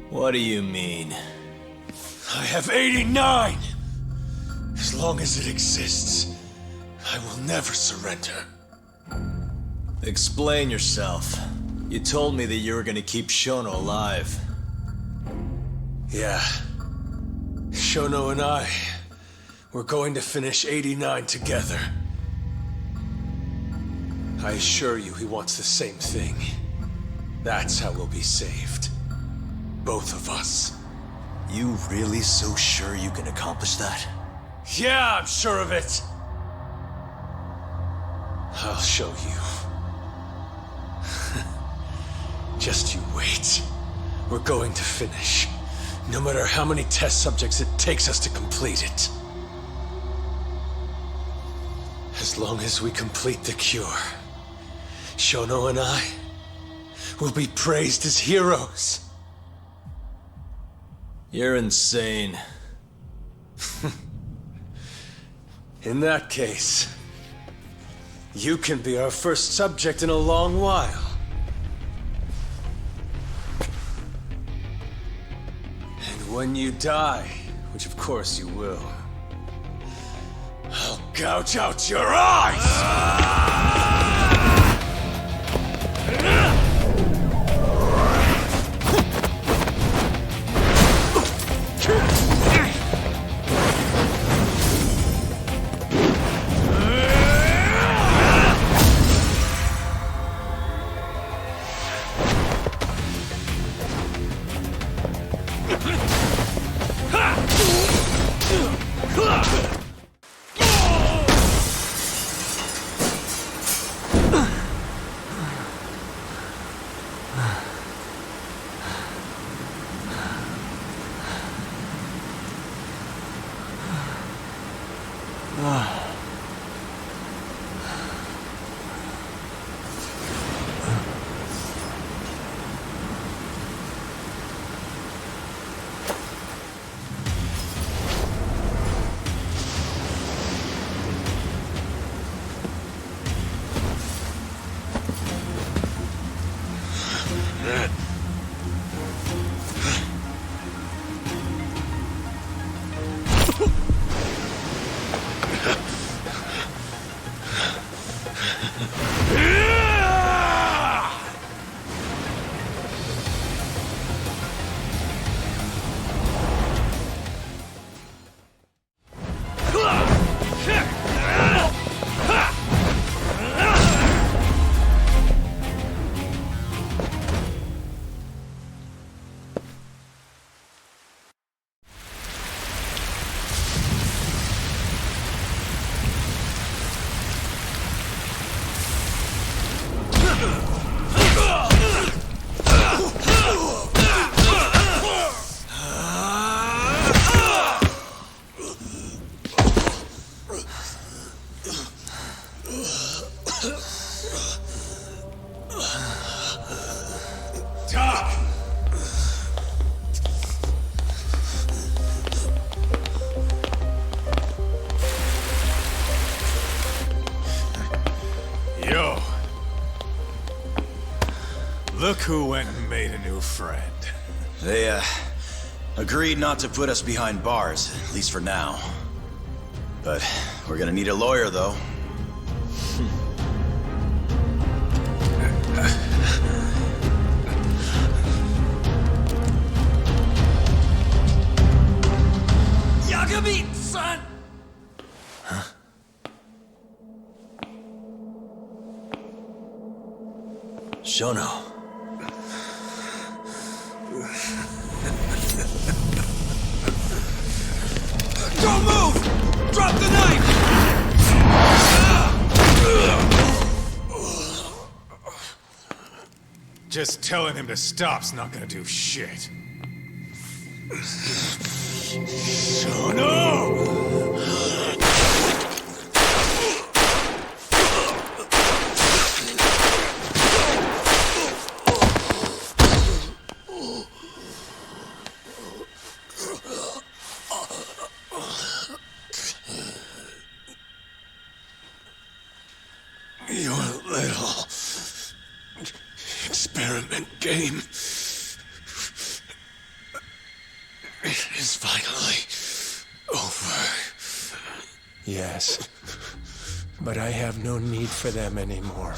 What do you mean? I have 89! As long as it exists, I will never surrender. Explain yourself. You told me that you were gonna keep Shono alive. Yeah. Shono and I, we're going to finish 89 together. I assure you he wants the same thing. That's how we'll be saved. Both of us. You really so sure you can accomplish that? Yeah, I'm sure of it. I'll show you. Just you wait. We're going to finish. No matter how many test subjects it takes us to complete it. As As long as we complete the cure, Shono and I will be praised as heroes. You're insane. In that case, you can be our first subject in a long while. And when you die, which of course you will, I'll gouge out your eyes! Look who went and made a new friend. They, agreed not to put us behind bars, at least for now. But we're gonna need a lawyer, though. Son! Huh? Shono. Don't move! Drop the knife! Just telling him to stop's not gonna do shit. Your little experiment game is finally over. Yes, but I have no need for them anymore.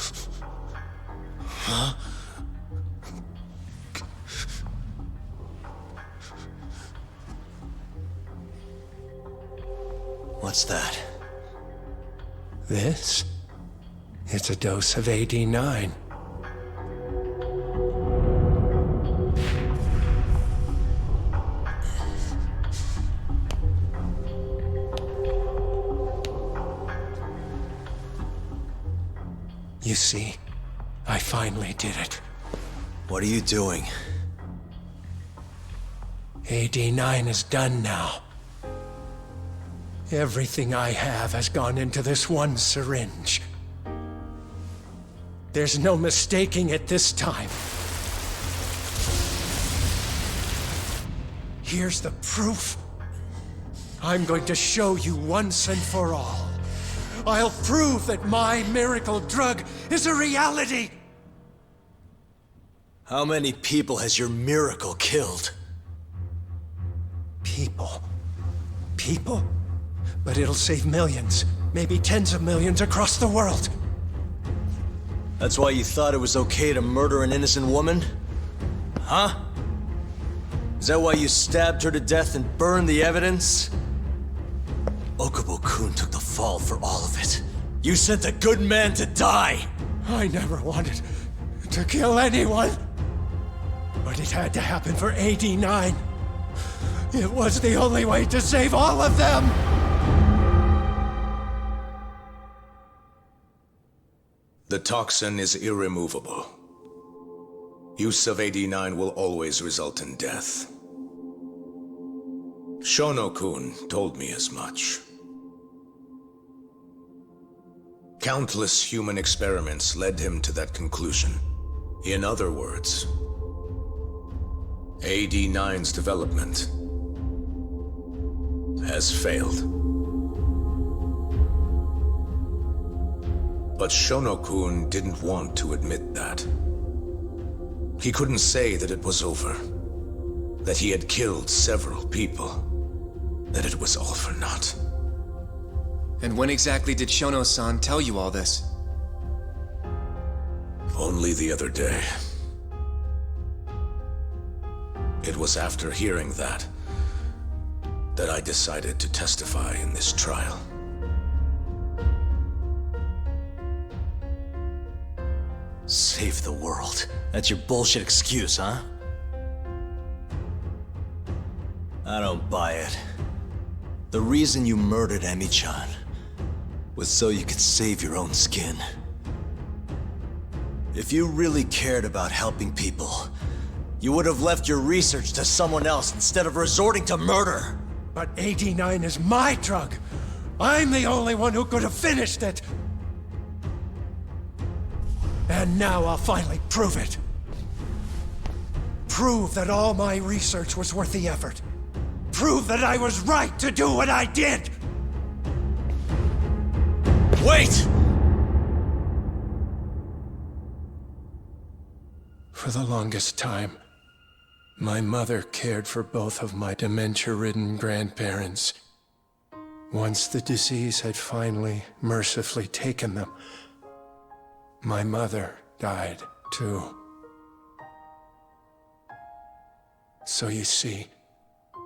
Huh? What's that? This? It's a dose of AD9. You see, I finally did it. What are you doing? AD9 is done now. Everything I have has gone into this one syringe. There's no mistaking it this time. Here's the proof. I'm going to show you once and for all. I'll prove that my miracle drug is a reality! How many people has your miracle killed? People. People? But it'll save millions, maybe tens of millions across the world. That's why you thought it was okay to murder an innocent woman? Huh? Is that why you stabbed her to death and burned the evidence? Okubo-kun took the fall for all of it. You sent a good man to die! I never wanted to kill anyone. But it had to happen for AD9. It was the only way to save all of them! The toxin is irremovable. Use of AD9 will always result in death. Shono-kun told me as much. Countless human experiments led him to that conclusion. In other words, AD9's development has failed. But Shono-kun didn't want to admit that. He couldn't say that it was over, that he had killed several people, that it was all for naught. And when exactly did Shono-san tell you all this? Only the other day. It was after hearing that I decided to testify in this trial. Save the world. That's your bullshit excuse, huh? I don't buy it. The reason you murdered Emi-chan was so you could save your own skin. If you really cared about helping people, you would have left your research to someone else instead of resorting to murder. But AD9 is my drug. I'm the only one who could have finished it. And now I'll finally prove it. Prove that all my research was worth the effort. Prove that I was right to do what I did! Wait! For the longest time, my mother cared for both of my dementia-ridden grandparents. Once the disease had finally, mercifully taken them, my mother died too. So you see,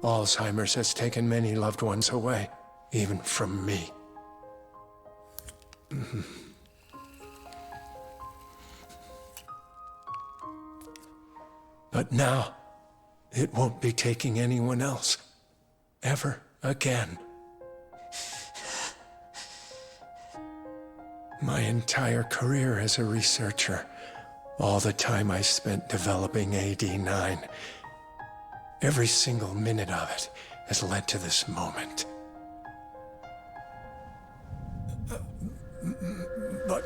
Alzheimer's has taken many loved ones away, even from me. But now, it won't be taking anyone else, ever again. My entire career as a researcher, all the time I spent developing AD9, every single minute of it has led to this moment. But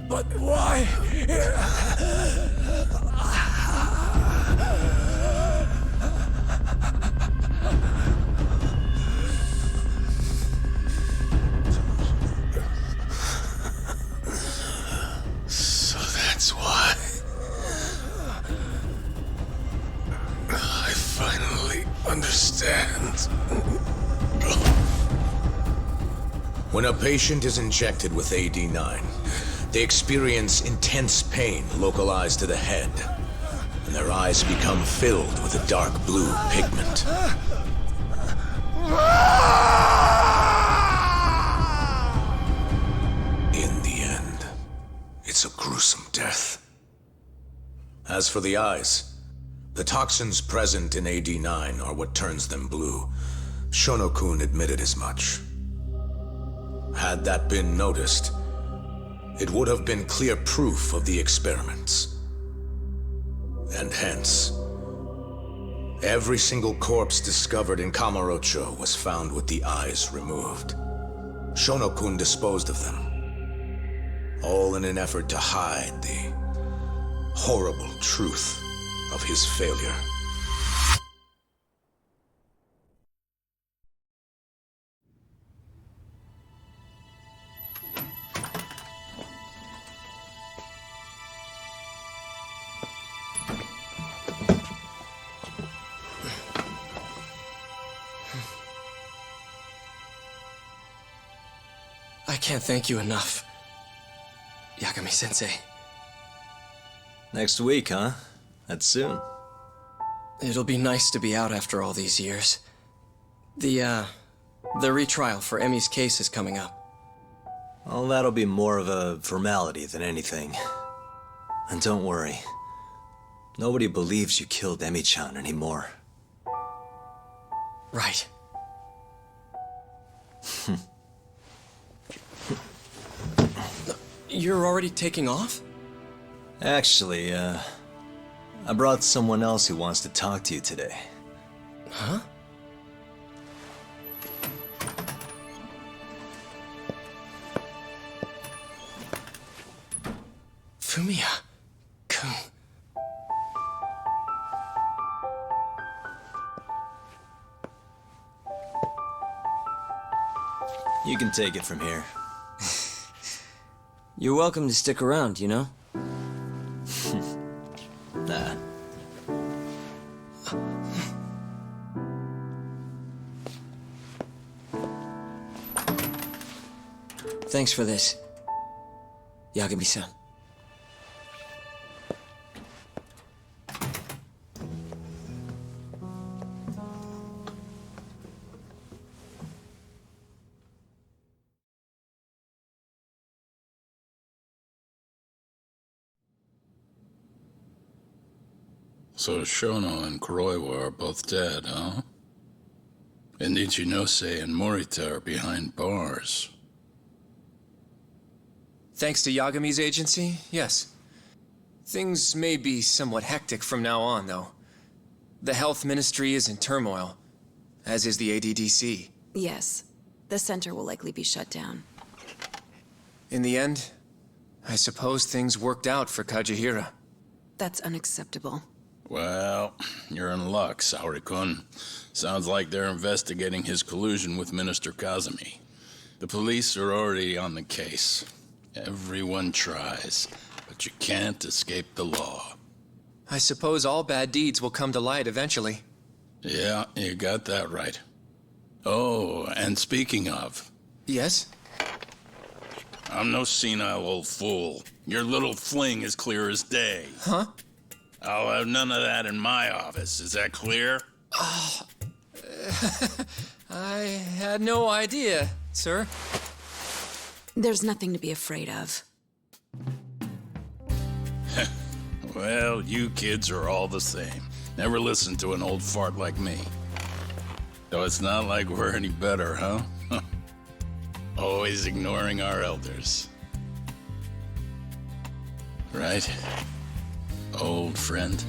but why? So that's why. I finally understand. When a patient is injected with AD9, they experience intense pain localized to the head, and their eyes become filled with a dark blue pigment. In the end, it's a gruesome death. As for the eyes, the toxins present in AD9 are what turns them blue. Shono-kun admitted as much. Had that been noticed, it would have been clear proof of the experiments. And hence, every single corpse discovered in Kamurocho was found with the eyes removed. Shono-kun disposed of them, all in an effort to hide the horrible truth of his failure. I can't thank you enough, Yagami-sensei. Next week, huh? That's soon. It'll be nice to be out after all these years. The retrial for Emmy's case is coming up. Well, that'll be more of a formality than anything. And don't worry. Nobody believes you killed Emmy-chan anymore. Right. You're already taking off? Actually, I brought someone else who wants to talk to you today. Huh? Fumiya-kun. You can take it from here. You're welcome to stick around, you know? Nah. Thanks for this, Yagami-san. So Shono and Kuroiwa are both dead, huh? And Ichinose and Morita are behind bars. Thanks to Yagami's agency, yes. Things may be somewhat hectic from now on, though. The health ministry is in turmoil, as is the ADDC. Yes. The center will likely be shut down. In the end, I suppose things worked out for Kajihira. That's unacceptable. Well, you're in luck, Saori-kun. Sounds like they're investigating his collusion with Minister Kazumi. The police are already on the case. Everyone tries, but you can't escape the law. I suppose all bad deeds will come to light eventually. Yeah, you got that right. Oh, and speaking of... Yes? I'm no senile old fool. Your little fling is clear as day. Huh? I'll have none of that in my office. Is that clear? I had no idea, sir. There's nothing to be afraid of. Well, you kids are all the same. Never listen to an old fart like me. So it's not like we're any better, huh? Always ignoring our elders. Right? Old friend.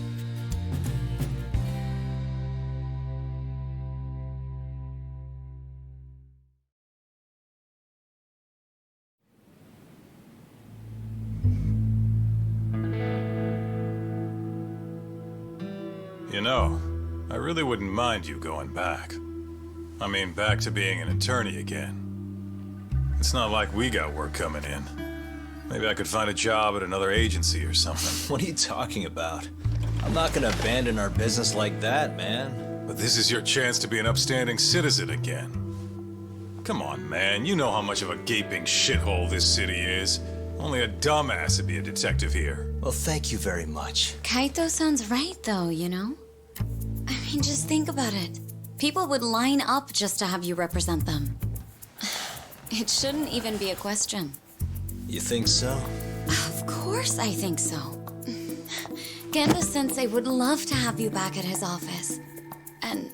You know, I really wouldn't mind you going back. I mean, back to being an attorney again. It's not like we got work coming in. Maybe I could find a job at another agency or something. What are you talking about? I'm not gonna abandon our business like that, man. But this is your chance to be an upstanding citizen again. Come on, man. You know how much of a gaping shithole this city is. Only a dumbass would be a detective here. Well, thank you very much. Kaito sounds right, though, you know? I mean, just think about it. People would line up just to have you represent them. It shouldn't even be a question. You think so? Of course I think so. Gendo-sensei would love to have you back at his office. And,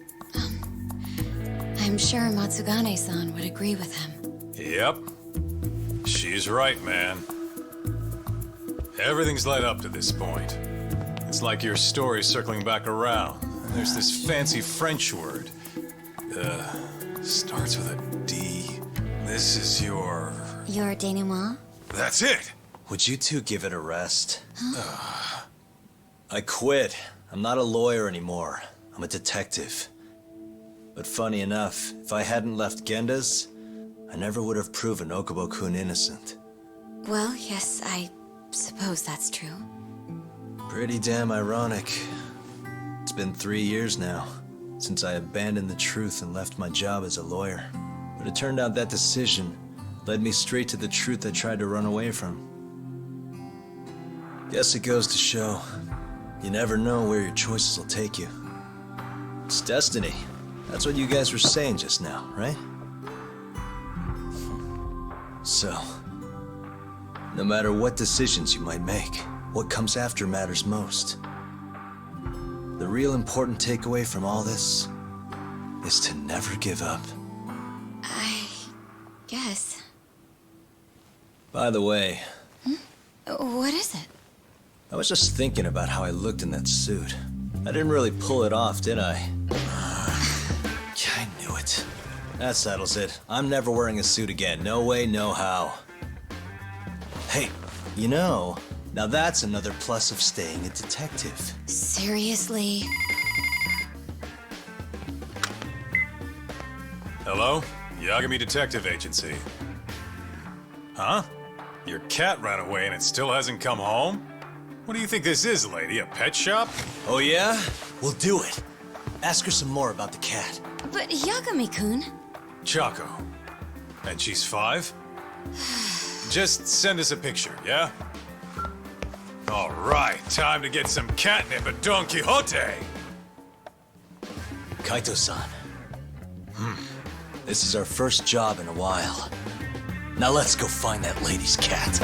I'm sure Matsugane-san would agree with him. Yep. She's right, man. Everything's led up to this point. It's like your story's circling back around. And there's this fancy French word. Starts with a D. This is your... Your denouement? That's it! Would you two give it a rest? I quit. I'm not a lawyer anymore. I'm a detective. But funny enough, if I hadn't left Genda's, I never would have proven Okubo-kun innocent. Well, yes, I suppose that's true. Pretty damn ironic. It's been 3 years now, since I abandoned the truth and left my job as a lawyer. But it turned out that decision led me straight to the truth I tried to run away from. Guess it goes to show, you never know where your choices will take you. It's destiny. That's what you guys were saying just now, right? So, no matter what decisions you might make, what comes after matters most. The real important takeaway from all this is to never give up. I guess. By the way... What is it? I was just thinking about how I looked in that suit. I didn't really pull it off, did I? I knew it. That settles it. I'm never wearing a suit again. No way, no how. Hey, you know, now that's another plus of staying a detective. Seriously? Hello? Yagami Detective Agency. Huh? Your cat ran away and it still hasn't come home? What do you think this is, lady? A pet shop? Oh yeah? We'll do it. Ask her some more about the cat. But Yagami-kun... Chaco. And she's 5? Just send us a picture, yeah? All right, time to get some catnip at Don Quixote! Kaito-san. This is our first job in a while. Now let's go find that lady's cat.